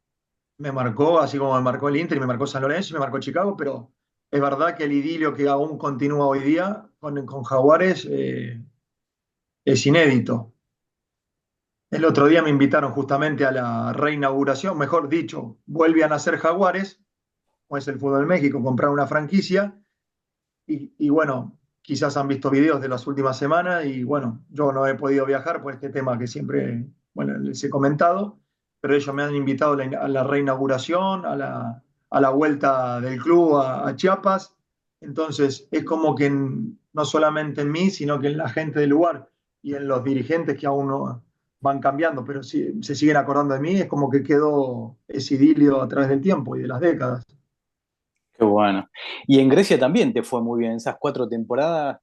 me marcó, así como me marcó el Inter, y me marcó San Lorenzo y me marcó Chicago, pero es verdad que el idilio que aún continúa hoy día con Jaguares es inédito. El otro día me invitaron justamente a la reinauguración, mejor dicho, vuelve a nacer Jaguares, como es el fútbol de México, comprar una franquicia. Y bueno, quizás han visto videos de las últimas semanas y bueno, yo no he podido viajar por este tema que siempre, bueno, les he comentado, pero ellos me han invitado a la reinauguración, a la vuelta del club a Chiapas. Entonces, es como que no solamente en mí, sino que en la gente del lugar y en los dirigentes que aún no van cambiando, pero sí, se siguen acordando de mí, es como que quedó ese idilio a través del tiempo y de las décadas. Qué bueno. Y en Grecia también te fue muy bien. Esas 4 temporadas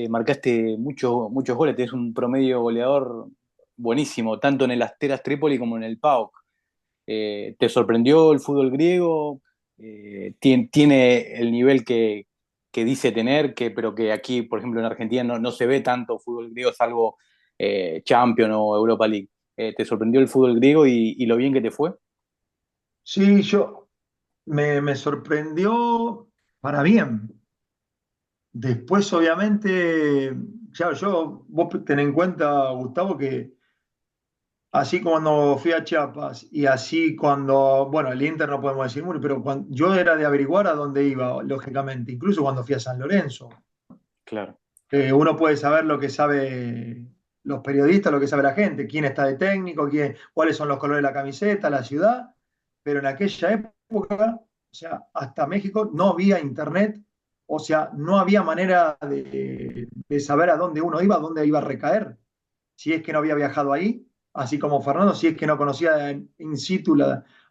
marcaste muchos goles. Tienes un promedio goleador buenísimo, tanto en el Asteras Trípoli como en el PAOK. ¿Te sorprendió el fútbol griego? ¿Tiene el nivel que dice tener, pero que aquí, por ejemplo, en Argentina no se ve tanto fútbol griego, salvo Champions o Europa League? ¿Te sorprendió el fútbol griego y lo bien que te fue? Sí, me sorprendió para bien. Después, obviamente, ya vos ten en cuenta, Gustavo, que así cuando fui a Chiapas y así cuando, bueno, el Inter no podemos decir mucho, pero yo era de averiguar a dónde iba, lógicamente, incluso cuando fui a San Lorenzo. Claro, Uno puede saber lo que sabe los periodistas, lo que sabe la gente, quién está de técnico, cuáles son los colores de la camiseta, la ciudad, pero en aquella época, o sea, hasta México no había internet, o sea, no había manera de saber a dónde uno iba, a dónde iba a recaer, si es que no había viajado ahí, así como Fernando, si es que no conocía in situ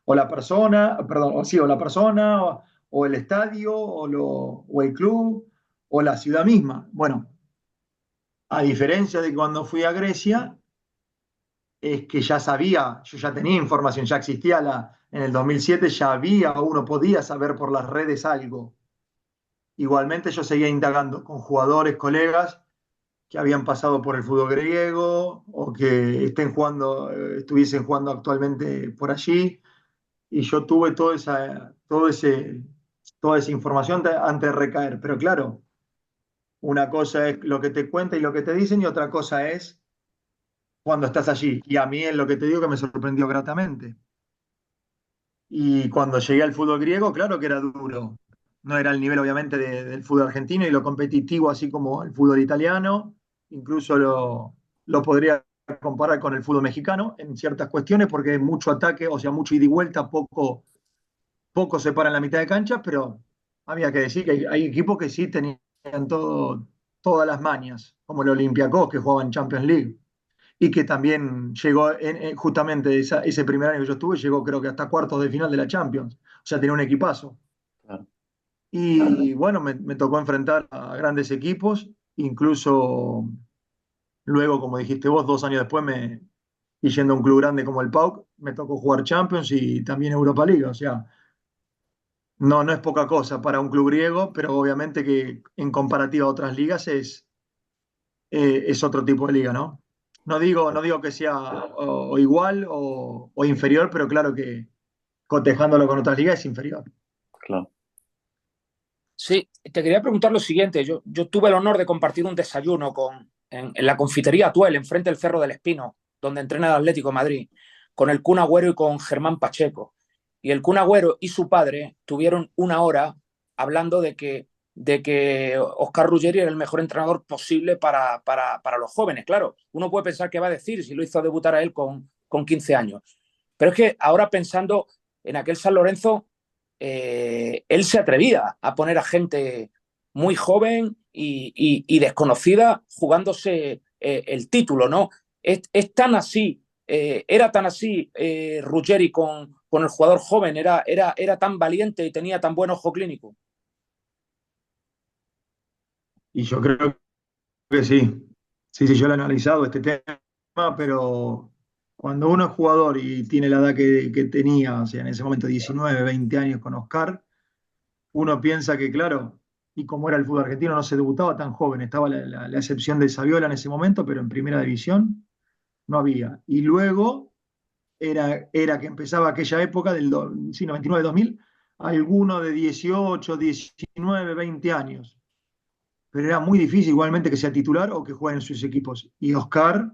o la persona, perdón, o, sí, o la persona, o el estadio, o el club, o la ciudad misma. Bueno, a diferencia de cuando fui a Grecia, es que ya sabía, yo ya tenía información, ya existía en el 2007, ya había, uno podía saber por las redes algo. Igualmente yo seguía indagando con jugadores, colegas que habían pasado por el fútbol griego o que estuviesen jugando actualmente por allí. Y yo tuve toda esa información antes de recaer. Pero claro, una cosa es lo que te cuentan y lo que te dicen y otra cosa es cuando estás allí. Y a mí es lo que te digo que me sorprendió gratamente. Y cuando llegué al fútbol griego, claro que era duro. No era el nivel, obviamente, del fútbol argentino y lo competitivo, así como el fútbol italiano. Incluso lo podría comparar con el fútbol mexicano en ciertas cuestiones, porque hay mucho ataque, o sea, mucho ida y vuelta, poco se para en la mitad de cancha, pero había que decir que hay equipos que sí tenían todas las mañas, como el Olympiacos, que jugaba en Champions League y que también llegó justamente ese primer año que yo estuve, llegó creo que hasta cuartos de final de la Champions. O sea, tenía un equipazo. claro. Y bueno, me tocó enfrentar a grandes equipos, incluso luego, como dijiste vos, 2 años después, y yendo a un club grande como el PAOK, me tocó jugar Champions y también Europa League. O sea, no es poca cosa para un club griego, pero obviamente que en comparativa a otras ligas es otro tipo de liga, ¿no? No digo que sea o igual o inferior, pero claro que cotejándolo con otras ligas es inferior. Claro. Sí, te quería preguntar lo siguiente. Yo tuve el honor de compartir un desayuno en la confitería Tuel, enfrente del Cerro del Espino, donde entrena el Atlético de Madrid, con el Kun Agüero y con Germán Pacheco. Y el Kun Agüero y su padre tuvieron una hora hablando de que Oscar Ruggeri era el mejor entrenador posible para los jóvenes. Claro, uno puede pensar qué va a decir si lo hizo debutar a él con 15 años. Pero es que ahora pensando en aquel San Lorenzo, él se atrevía a poner a gente muy joven y desconocida jugándose el título, ¿no? Es tan así, era tan así Ruggeri con el jugador joven, era tan valiente y tenía tan buen ojo clínico. Y yo creo que sí. Sí, sí, yo lo he analizado este tema, pero cuando uno es jugador y tiene la edad que tenía, o sea, en ese momento 19 20 años con Oscar, uno piensa que, claro, y como era el fútbol argentino, no se debutaba tan joven. Estaba la excepción de Saviola en ese momento, pero en primera división no había. Y luego era que empezaba aquella época sí, 99-2000, alguno de 18, 19, 20 años. Pero era muy difícil igualmente que sea titular o que juegue en sus equipos. Y Oscar,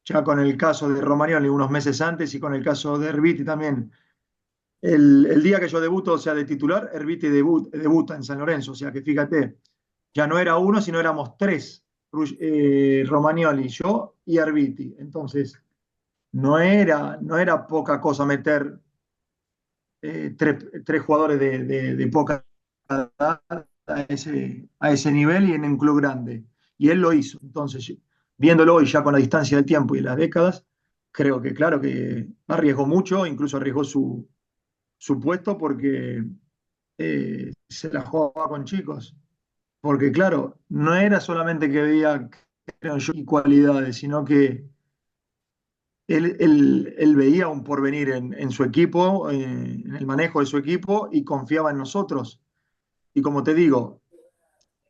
ya con el caso de Romagnoli unos meses antes y con el caso de Herbiti también, el día que yo debuto, o sea, de titular, Herbiti debuta en San Lorenzo. O sea que fíjate, ya no era uno, sino éramos tres. Romagnoli, yo y Herbiti. Entonces, no era poca cosa meter tres jugadores de poca edad a ese nivel y en un club grande. Y él lo hizo. Entonces, viéndolo hoy ya con la distancia del tiempo y las décadas, creo que claro que arriesgó mucho, incluso arriesgó su puesto porque se la jugaba con chicos. Porque claro, no era solamente que veía, creo yo, y cualidades, sino que él veía un porvenir en su equipo, en el manejo de su equipo y confiaba en nosotros. Y como te digo,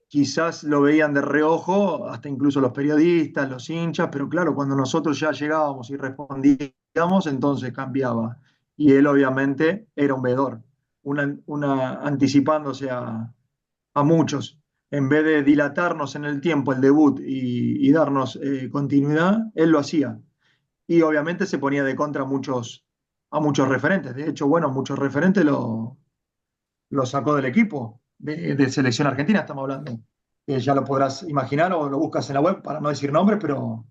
quizás lo veían de reojo, hasta incluso los periodistas, los hinchas, pero claro, cuando nosotros ya llegábamos y respondíamos, entonces cambiaba. Y él obviamente era un veedor, anticipándose a muchos. En vez de dilatarnos en el tiempo el debut y darnos continuidad, él lo hacía y obviamente se ponía de contra a muchos referentes. De hecho, bueno, muchos referentes lo sacó del equipo de selección argentina, estamos hablando. Ya lo podrás imaginar o lo buscas en la web para no decir nombres, pero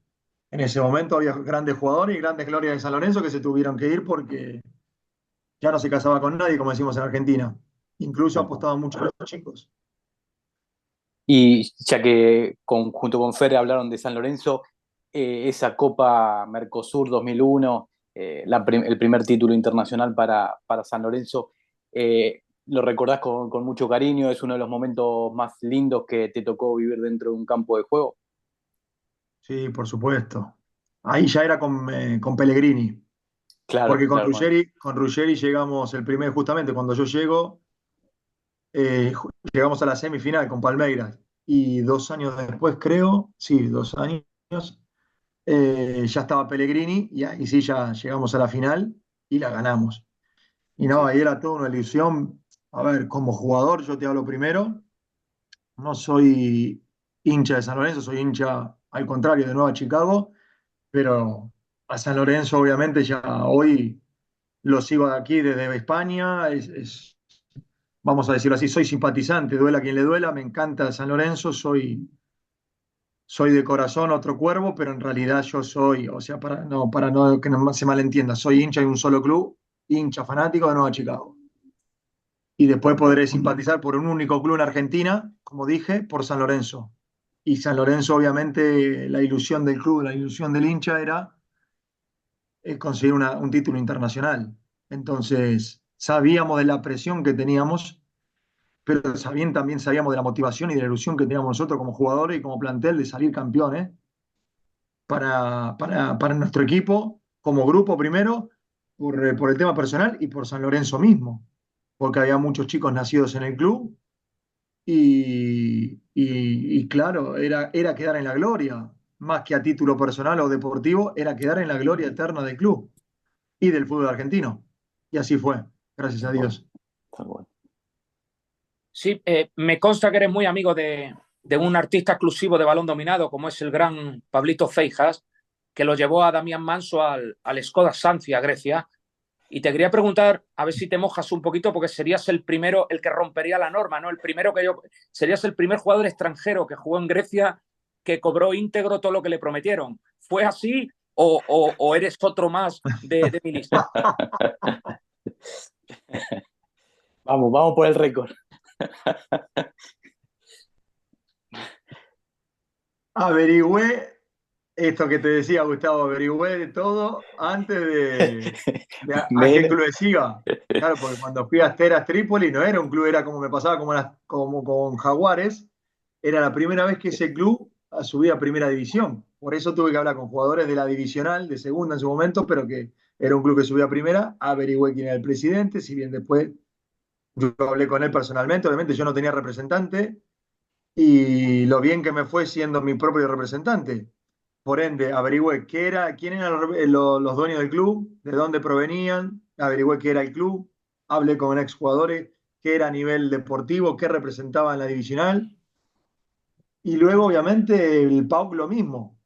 en ese momento había grandes jugadores y grandes glorias de San Lorenzo que se tuvieron que ir porque ya no se casaba con nadie, como decimos en Argentina. Incluso apostaban mucho a los chicos. Y ya que junto con Fer hablaron de San Lorenzo, esa Copa Mercosur 2001, el primer título internacional para San Lorenzo, lo recordás con mucho cariño, es uno de los momentos más lindos que te tocó vivir dentro de un campo de juego. Sí, por supuesto. Ahí ya era con Pellegrini. Claro, Porque con claro, Ruggeri llegamos justamente cuando yo llego, llegamos a la semifinal con Palmeiras. Y 2 años después, creo, sí, 2 años, ya estaba Pellegrini y ahí sí ya llegamos a la final y la ganamos. Y no, sí, ahí era toda una ilusión. A ver, como jugador, yo te hablo primero, no soy hincha de San Lorenzo, soy hincha al contrario de Nueva Chicago, pero a San Lorenzo obviamente ya hoy lo sigo de aquí desde España, vamos a decirlo así, soy simpatizante, duela a quien le duela, me encanta San Lorenzo, soy de corazón otro cuervo, pero en realidad yo soy, o sea, para no que no se malentienda, soy hincha de un solo club, hincha fanático de Nueva Chicago. Y después podré simpatizar por un único club en Argentina, como dije, por San Lorenzo. Y San Lorenzo, obviamente, la ilusión del club, la ilusión del hincha era conseguir un título internacional. Entonces, sabíamos de la presión que teníamos, pero también sabíamos de la motivación y de la ilusión que teníamos nosotros como jugadores y como plantel de salir campeones para nuestro equipo, como grupo primero, por el tema personal y por San Lorenzo mismo, porque había muchos chicos nacidos en el club y claro, era quedar en la gloria, más que a título personal o deportivo, era quedar en la gloria eterna del club y del fútbol argentino. Y así fue, gracias a tal cual, Dios. tal cual. Sí, me consta que eres muy amigo de un artista exclusivo de balón dominado, como es el gran Pablito Feijas, que lo llevó a Damián Manso al Skoda Sancia, Grecia. Y te quería preguntar, a ver si te mojas un poquito, porque serías el primero, el que rompería la norma, ¿no? Serías el primer jugador extranjero que jugó en Grecia que cobró íntegro todo lo que le prometieron. ¿Fue así o eres otro más de mi lista? Vamos por el récord. Averigüé esto que te decía Gustavo, averigüé de todo antes de a qué Menos. clubes iba. Claro, porque cuando fui a Asteras Trípoli no era un club, era como me pasaba como con Jaguares, era la primera vez que ese club subía a primera división. Por eso tuve que hablar con jugadores de la divisional, de segunda en su momento, pero que era un club que subía a primera, averigüé quién era el presidente, si bien después Yo hablé con él personalmente, obviamente yo no tenía representante y lo bien que me fue siendo mi propio representante. Por ende, averigüé quién eran los dueños del club, de dónde provenían, averigüé qué era el club, hablé con exjugadores, qué era a nivel deportivo, qué representaba en la divisional. Y luego, obviamente, el PAOK lo mismo.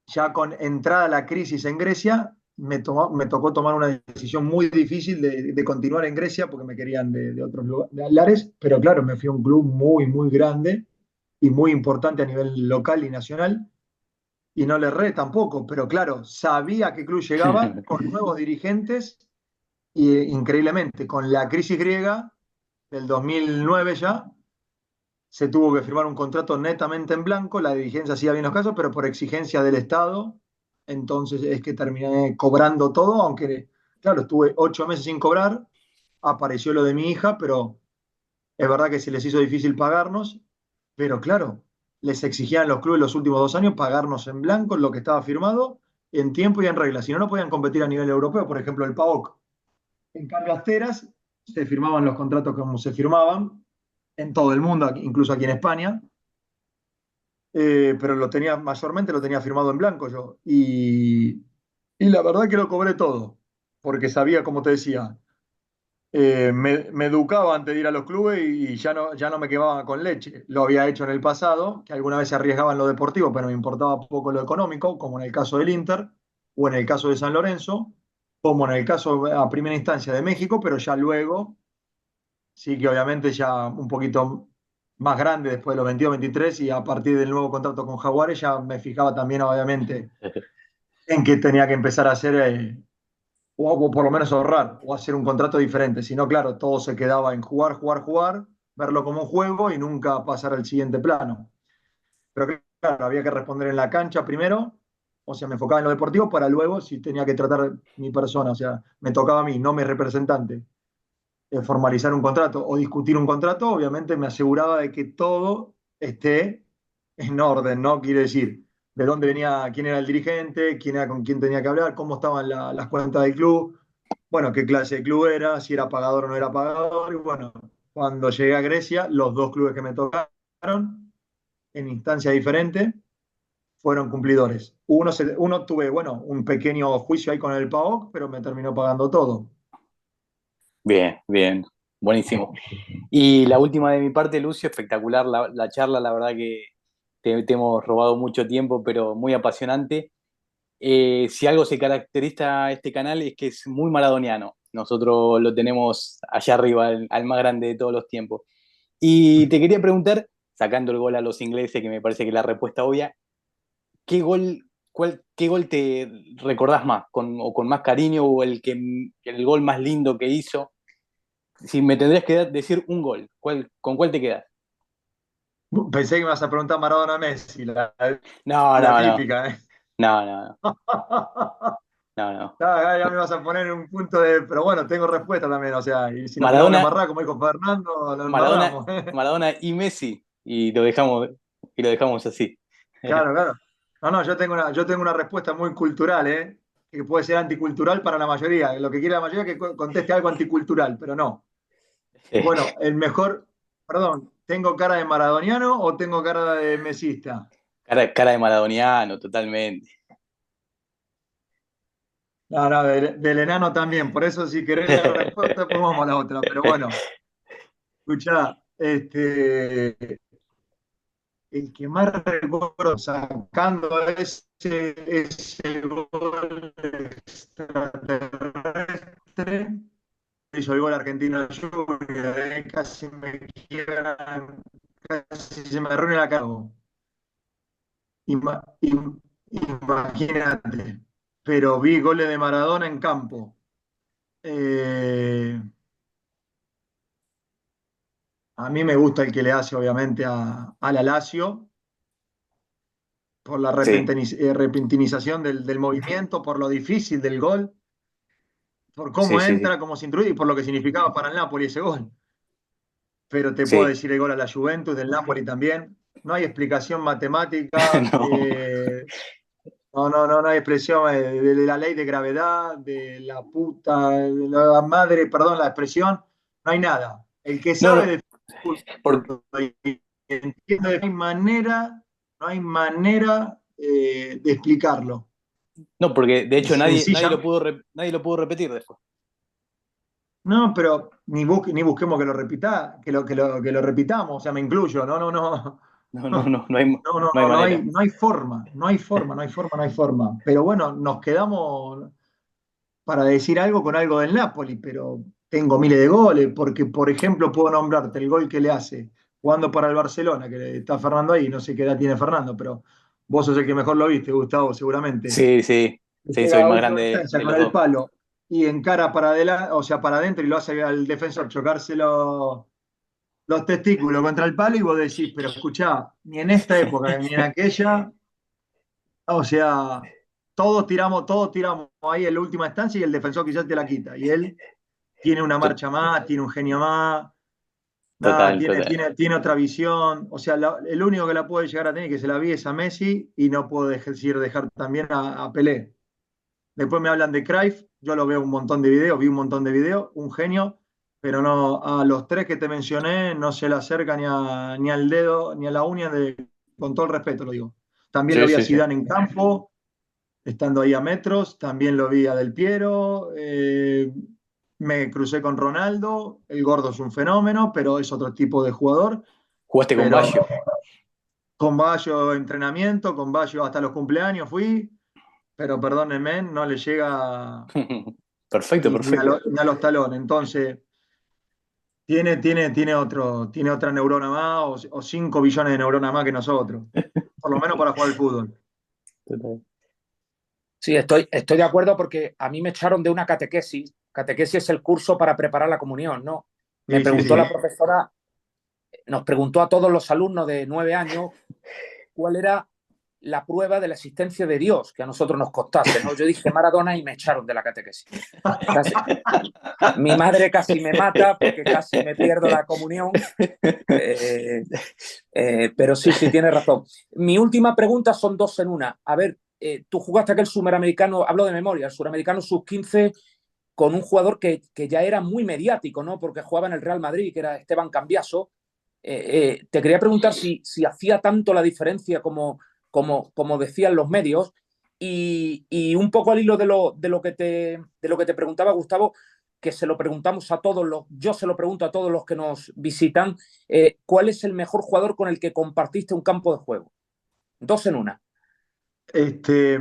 Ya con entrada la crisis en Grecia, me tocó tomar una decisión muy difícil de continuar en Grecia porque me querían de otros lugares, pero claro, me fui a un club muy, muy grande y muy importante a nivel local y nacional y no le erré tampoco, pero claro, sabía que club llegaba con nuevos dirigentes y increíblemente, con la crisis griega del 2009 ya, se tuvo que firmar un contrato netamente en blanco, la dirigencia hacía bien los casos, pero por exigencia del Estado, entonces es que terminé cobrando todo, aunque claro, estuve 8 meses sin cobrar, apareció lo de mi hija, pero es verdad que se les hizo difícil pagarnos, pero claro, les exigían los clubes los últimos 2 años pagarnos en blanco lo que estaba firmado, en tiempo y en regla. Si no, no podían competir a nivel europeo, por ejemplo, el PAOK. En cambio, Asteras se firmaban los contratos como se firmaban en todo el mundo, incluso aquí en España, pero mayormente lo tenía firmado en blanco yo. Y la verdad que lo cobré todo, porque sabía, como te decía, me educaba antes de ir a los clubes y ya no me quemaba con leche. Lo había hecho en el pasado, que alguna vez se arriesgaba en lo deportivo, pero me importaba poco lo económico, como en el caso del Inter o en el caso de San Lorenzo, como en el caso a primera instancia de México, pero ya luego, sí que obviamente ya un poquito más grande después de los 22, 23 y a partir del nuevo contrato con Jaguares ya me fijaba también obviamente en que tenía que empezar a hacer o por lo menos ahorrar, o hacer un contrato diferente. Si no, claro, todo se quedaba en jugar, jugar, jugar, verlo como un juego y nunca pasar al siguiente plano. Pero claro, había que responder en la cancha primero, o sea, me enfocaba en lo deportivo para luego, si tenía que tratar mi persona, o sea, me tocaba a mí, no mi representante, formalizar un contrato o discutir un contrato, obviamente me aseguraba de que todo esté en orden, ¿no? Quiere decir, de dónde venía, quién era el dirigente, quién era con quién tenía que hablar, cómo estaban las cuentas del club, bueno, qué clase de club era, si era pagador o no era pagador. Y bueno, cuando llegué a Grecia, los dos clubes que me tocaron, en instancia diferente, fueron cumplidores. Uno tuve, bueno, un pequeño juicio ahí con el PAOK, pero me terminó pagando todo. Bien, bien, buenísimo. Y la última de mi parte, Lucio, espectacular la charla, la verdad que te hemos robado mucho tiempo, pero muy apasionante. Si algo se caracteriza a este canal es que es muy maradoniano. Nosotros lo tenemos allá arriba, al más grande de todos los tiempos. Y te quería preguntar, sacando el gol a los ingleses, que me parece que es la respuesta obvia, ¿qué gol te recordás más, o con más cariño, o el gol más lindo que hizo? Si me tendrías que decir un gol, ¿con cuál te quedas? Pensé que me ibas a preguntar Maradona Messi, la, No, la no, no, típica, ¿eh? no, no, no, no. Ya me vas a poner en un punto de. Pero bueno, tengo respuesta también, o sea, y si nos tenemos que Maradona, amarrar, como dijo Fernando, lo Maradona, embarramos. Maradona y Messi, y lo dejamos así. Claro, claro. No, no, yo tengo una respuesta muy cultural, ¿eh? Que puede ser anticultural para la mayoría. Lo que quiere la mayoría es que conteste algo anticultural, pero no. Bueno, el mejor, perdón, ¿tengo cara de maradoniano o tengo cara de mesista? Cara de maradoniano, totalmente. No, no, del enano también. Por eso, si querés la respuesta, pues vamos a la otra. Pero bueno, escuchá, el que más recuerdo sacando ese gol extraterrestre, hizo el gol argentino Junior, casi se me arruina la cara. Ima- im- Imagínate, pero vi goles de Maradona en campo. Eh, a mí me gusta el que le hace, obviamente, a la Lazio, por la Sí, repentinización del movimiento, por lo difícil del gol, por sí, cómo sí, sí. entra, cómo se introduce y por lo que significaba para el Napoli ese gol. Pero te puedo Sí. decir el gol a la Juventus, del Napoli también. No hay explicación matemática, No. no, no, no, no hay expresión de la ley de gravedad, de la puta, de la madre, perdón la expresión, no hay nada. El que No, sabe no, de fútbol por- y entiende, no hay manera de explicarlo. no, porque de hecho Sencilla. nadie lo pudo repetir después. No, pero ni busquemos que lo repita, que lo repitamos, o sea, me incluyo, no, no, no. No, no, no, No, no, no hay no, manera. no hay forma, no hay forma, no hay forma, no hay forma. Pero bueno, nos quedamos para decir algo con algo del Napoli, pero tengo miles de goles, porque por ejemplo puedo nombrarte el gol que le hace jugando para el Barcelona, que está Fernando ahí, no sé qué edad tiene Fernando, pero vos sos el que mejor lo viste, Gustavo, seguramente. Sí, sí, Que sí, soy llega el a más última grande instancia de con los el dos. palo y encara para adelante, o sea, para adentro y lo hace al defensor chocarse los testículos contra el palo y vos decís, pero escuchá, ni en esta época ni en aquella, o sea, todos tiramos ahí en la última instancia y el defensor quizás te la quita. Y él tiene una To- marcha más, tiene un genio más, nada, Total, tiene, total. tiene, tiene otra visión. O sea, el único que la puede llegar a tener, que se la vi, es a Messi y no puedo dejar también a Pelé. Después me hablan de Cruyff, yo lo veo un montón de videos, vi un montón de videos, un genio, pero no, a los tres que te mencioné no se le acerca ni al dedo, ni a la uña, con todo el respeto lo digo. También lo Sí, vi a sí, sí. Zidane en campo, estando ahí a metros, también lo vi a Del Piero, me crucé con Ronaldo, el gordo es un fenómeno, pero es otro tipo de jugador, Jugaste con pero Baggio. con Bayo entrenamiento, con Bayo hasta los cumpleaños fui, pero perdónenme, no le llega Perfecto, perfecto. ni a los talones. Entonces, tiene otra neurona más o 5 billones de neuronas más que nosotros, por lo menos para jugar al fútbol. Total. Sí, estoy de acuerdo porque a mí me echaron de una catequesis. Catequesis es el curso para preparar la comunión, ¿no? Me Sí, sí, preguntó sí. la profesora, nos preguntó a todos los alumnos de 9 años cuál era la prueba de la existencia de Dios que a nosotros nos costase, ¿no? Yo dije Maradona y me echaron de la catequesis. Casi, mi madre casi me mata porque casi me pierdo la comunión. Pero sí, sí, tienes razón. Mi última pregunta son dos en una. A ver, tú jugaste aquel suramericano, hablo de memoria, el suramericano sub-15 con un jugador que ya era muy mediático, ¿no? Porque jugaba en el Real Madrid, que era Esteban Cambiaso. Te quería preguntar si hacía tanto la diferencia como decían los medios. Y un poco al hilo de lo que te preguntaba, Gustavo, que se lo preguntamos a todos yo se lo pregunto a todos los que nos visitan, ¿cuál es el mejor jugador con el que compartiste un campo de juego? Dos en una. Este,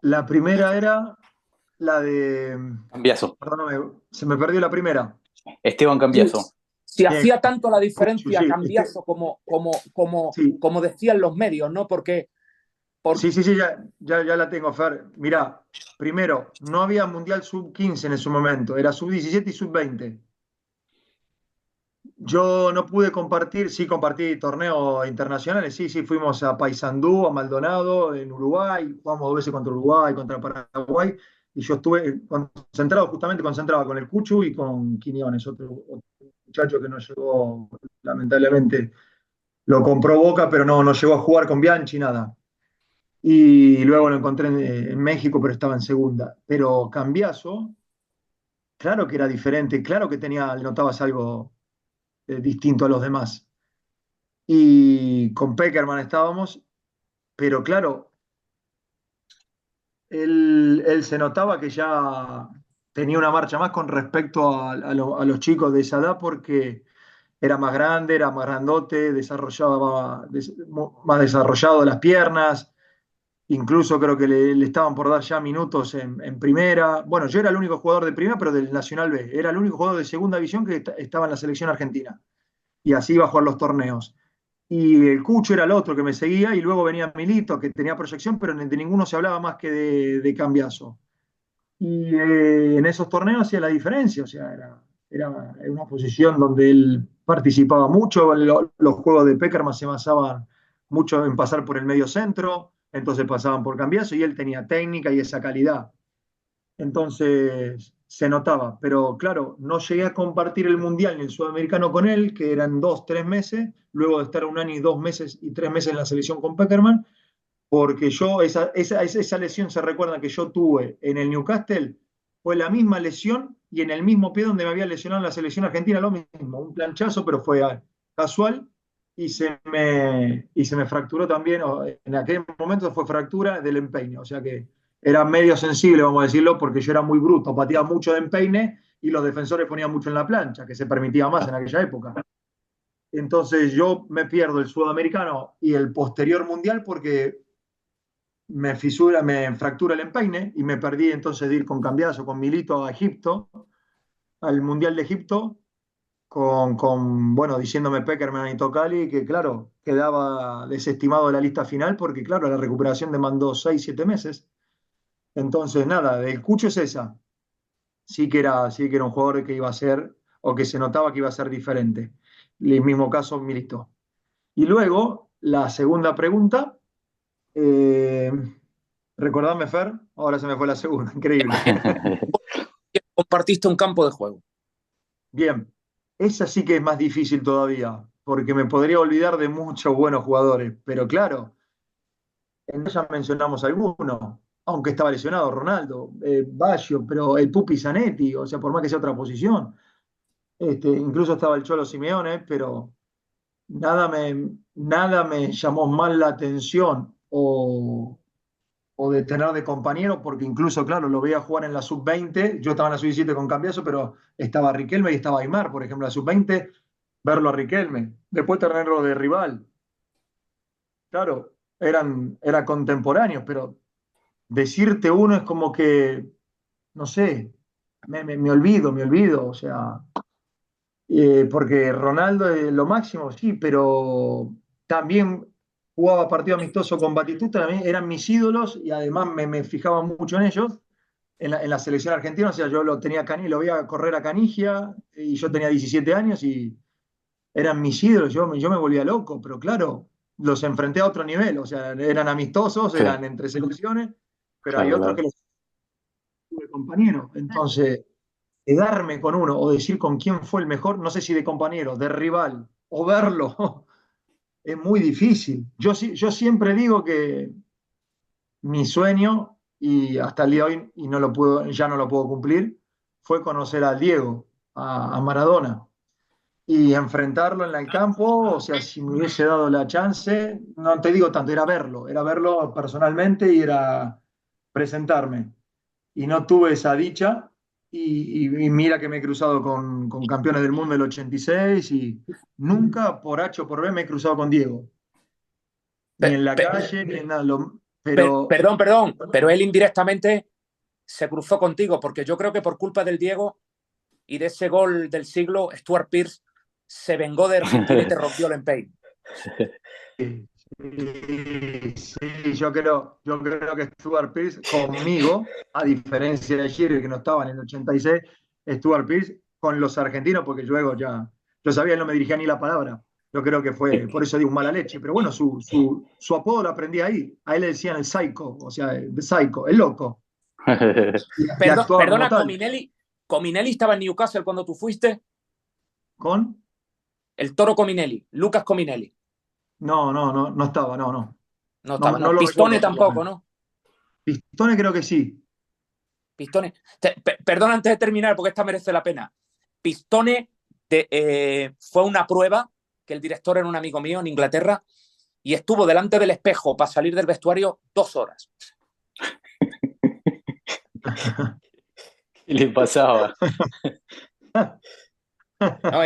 la primera era la de. Cambiazo. Perdóname, se me perdió la primera. Esteban Sí, Cambiaso. si Bien, hacía tanto la Cucho, diferencia sí, Cambiaso sí, como decían los medios, ¿no? Por, sí, sí, sí, ya la tengo, Fer. Mirá, primero, no había Mundial sub-15 en ese momento, era sub-17 y sub-20. Yo no pude compartir, sí compartí torneos internacionales, sí, sí, fuimos a Paysandú, a Maldonado, en Uruguay, jugamos 2 veces contra Uruguay, contra Paraguay, y yo estuve justamente concentrado con el Cuchu y con Quiñones, otro muchacho que no llegó, lamentablemente, lo compró Boca, pero no llegó a jugar con Bianchi, nada. Y luego lo encontré en México, pero estaba en segunda. Pero Cambiaso, claro que era diferente, claro que le notabas algo distinto a los demás. Y con Peckerman estábamos, pero claro, él se notaba que ya tenía una marcha más con respecto a los chicos de esa edad porque era más grande, era más grandote, desarrollaba más desarrollado las piernas, incluso creo que le estaban por dar ya minutos en primera. Bueno, yo era el único jugador de primera, pero del Nacional B. Era el único jugador de segunda división que estaba en la selección argentina. Y así iba a jugar los torneos. Y el Cucho era el otro que me seguía, y luego venía Milito, que tenía proyección, pero de ninguno se hablaba más que de Cambiaso. Y en esos torneos hacía la diferencia, o sea, era una posición donde él participaba mucho, los juegos de Peckerman se basaban mucho en pasar por el medio centro, entonces pasaban por Cambiaso y él tenía técnica y esa calidad. Entonces se notaba, pero claro, no llegué a compartir el Mundial ni el Sudamericano con él, que eran 2, 3 meses, luego de estar 1 año y 2 meses y 3 meses en la selección con Peckerman, porque yo, esa lesión se recuerda que yo tuve en el Newcastle, fue la misma lesión y en el mismo pie donde me había lesionado en la selección argentina, lo mismo, un planchazo, pero fue casual, y se me fracturó también, en aquel momento fue fractura del empeine, o sea que era medio sensible, vamos a decirlo, porque yo era muy bruto, pateaba mucho de empeine y los defensores ponían mucho en la plancha, que se permitía más en aquella época. Entonces yo me pierdo el sudamericano y el posterior mundial porque me fractura el empeine y me perdí entonces de ir con Cambiaso, con Milito a Egipto, al Mundial de Egipto, bueno, diciéndome Peckerman y Tocali, que claro, quedaba desestimado de la lista final porque claro, la recuperación demandó 6, 7 meses. Entonces, nada, del Cucho es esa. Sí que era un jugador que iba a ser, o que se notaba que iba a ser diferente. El mismo caso, Milito. Y luego, la segunda pregunta, eh, recordadme, Fer, ahora se me fue la segunda, increíble. Compartiste un campo de juego. Bien, esa sí que es más difícil todavía, porque me podría olvidar de muchos buenos jugadores, pero claro, en ella mencionamos algunos, aunque estaba lesionado Ronaldo, Baggio, pero el Pupi Zanetti, o sea, por más que sea otra posición, incluso estaba el Cholo Simeone, pero nada me llamó mal la atención o de tener de compañero, porque incluso, claro, lo veía jugar en la sub-20, yo estaba en la sub-17 con Cambiaso, pero estaba Riquelme y estaba Aymar, por ejemplo, en la sub-20, verlo a Riquelme, después tenerlo de rival, claro, eran contemporáneos, pero decirte uno es como que, no sé, me olvido, o sea, porque Ronaldo es lo máximo, sí, pero también jugaba partido amistoso con Batistuta, también eran mis ídolos y además me fijaba mucho en ellos, en la selección argentina, o sea, yo lo veía correr a Canigia y yo tenía 17 años y eran mis ídolos, yo me volvía loco, pero claro, los enfrenté a otro nivel, o sea, eran amistosos, Sí, eran entre selecciones, pero hay claro, otros que claro. los tuve compañeros, entonces quedarme con uno o decir con quién fue el mejor, no sé si de compañero, de rival, o verlo, es muy difícil. Yo siempre digo que mi sueño, y hasta el día de hoy y ya no lo puedo cumplir, fue conocer a Diego, a Maradona, y enfrentarlo en el campo, o sea, si me hubiese dado la chance, no te digo tanto, era verlo personalmente y era presentarme y no tuve esa dicha. Y mira que me he cruzado con campeones del mundo del 86 y nunca por H o por B me he cruzado con Diego, ni Pe- en la pe- calle, ni en nada. Pero perdón, pero él indirectamente se cruzó contigo, porque yo creo que por culpa del Diego y de ese gol del siglo, Stuart Pearce se vengó de Argentina y te rompió el empeine. sí, sí, yo creo que Stuart Pearce conmigo, a diferencia de Giri, que no estaba en el 86, Stuart Pearce con los argentinos, porque luego ya, yo sabía, él no me dirigía ni la palabra. Yo creo que fue, por eso digo mala leche, pero bueno, su apodo lo aprendí ahí. A él le decían el psycho, o sea, el psycho, el loco. Y actuaba como Perdona, tal. Cominelli estaba en Newcastle cuando tú fuiste. ¿Con? El toro Cominelli, Lucas Cominelli. No estaba, no. No No, estaba, no no. lo Pistone recuerdo, por lo tampoco, menos. ¿no? Pistone creo que sí. Pistone. Perdona antes de terminar, porque esta merece la pena. Pistone fue una prueba que el director era un amigo mío en Inglaterra y estuvo delante del espejo para salir del vestuario 2 horas. ¿Qué le pasaba? No,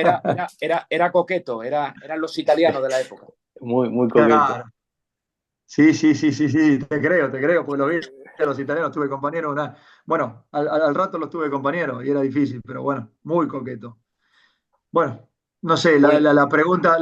era coqueto, eran los italianos de la época. Muy, muy coqueto. Claro. Sí, sí, sí, sí, sí, te creo, pues los vi a los italianos, tuve compañeros, bueno, al rato los tuve compañeros y era difícil, pero bueno, muy coqueto. Bueno, no sé, la, Muy, la, la pregunta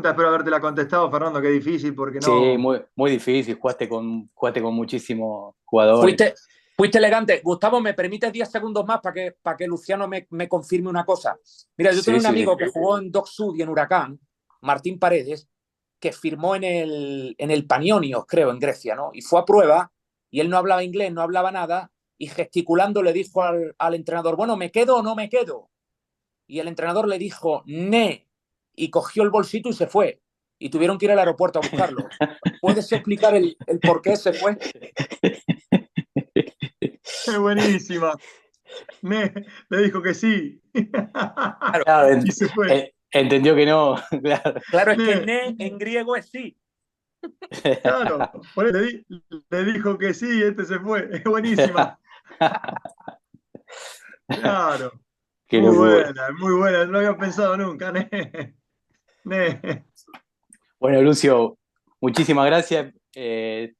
espero habértela contestado, Fernando, que es difícil porque sí, no. muy, muy difícil. Jugaste con muchísimos jugadores. Fuiste, fuiste elegante. Gustavo, ¿me permites 10 segundos más para que Luciano me confirme una cosa? Mira, yo tengo Sí, un sí, amigo sí. que jugó en Dock Sud y en Huracán, Martín Paredes, que firmó en el Panionios, creo, en Grecia, ¿no? Y fue a prueba y él no hablaba inglés, no hablaba nada y gesticulando le dijo al entrenador, bueno, ¿me quedo o no me quedo? Y el entrenador le dijo, ne, y cogió el bolsito y se fue. Y tuvieron que ir al aeropuerto a buscarlo. ¿Puedes explicar el por qué se fue? Es buenísima. le dijo que sí. Claro, Claro, Y se fue. entendió que no, claro. claro, es que Ne, ne en griego es sí. claro, por eso le dijo que sí y este se fue. Es buenísima. Claro, Qué locura. muy buena. No lo había pensado nunca, Ne. Ne. Bueno, Lucio, muchísimas gracias. Te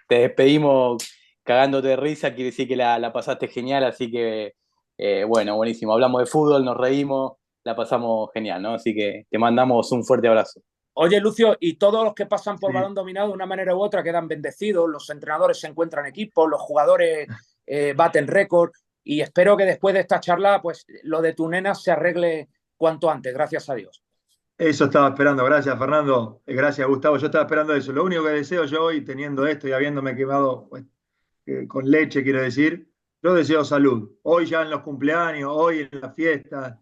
despedimos cagándote de risa, quiere decir que la pasaste genial, así que, bueno, buenísimo. Hablamos de fútbol, nos reímos, la pasamos genial, ¿no? Así que te mandamos un fuerte abrazo. Oye, Lucio, y todos los que pasan por Sí. Balón Dominado de una manera u otra quedan bendecidos, los entrenadores se encuentran equipos, los jugadores baten récord y espero que después de esta charla, pues lo de tu nena se arregle cuanto antes, gracias a Dios. Eso estaba esperando. Gracias, Fernando. Gracias, Gustavo. Yo estaba esperando eso. Lo único que deseo yo hoy, teniendo esto y habiéndome quemado pues, con leche, quiero decir, yo deseo salud. Hoy ya en los cumpleaños, hoy en las fiestas,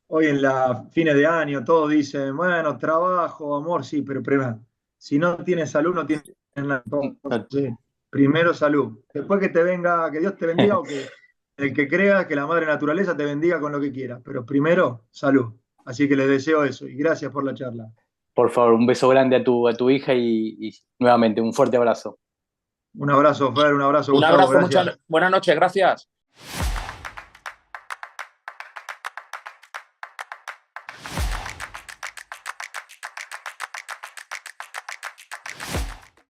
hoy en las fines de año, todos dicen, bueno, trabajo, amor, sí, pero primero, si no tienes salud, no tienes nada. Entonces, primero salud. Después que te venga, que Dios te bendiga o que el que crea que la madre naturaleza te bendiga con lo que quiera. Pero primero, salud. Así que les deseo eso y gracias por la charla. Por favor, un beso grande a tu hija y nuevamente un fuerte abrazo. Un abrazo, Fer, un abrazo, Un Gustavo, abrazo, gracias. muchas buenas noches, gracias.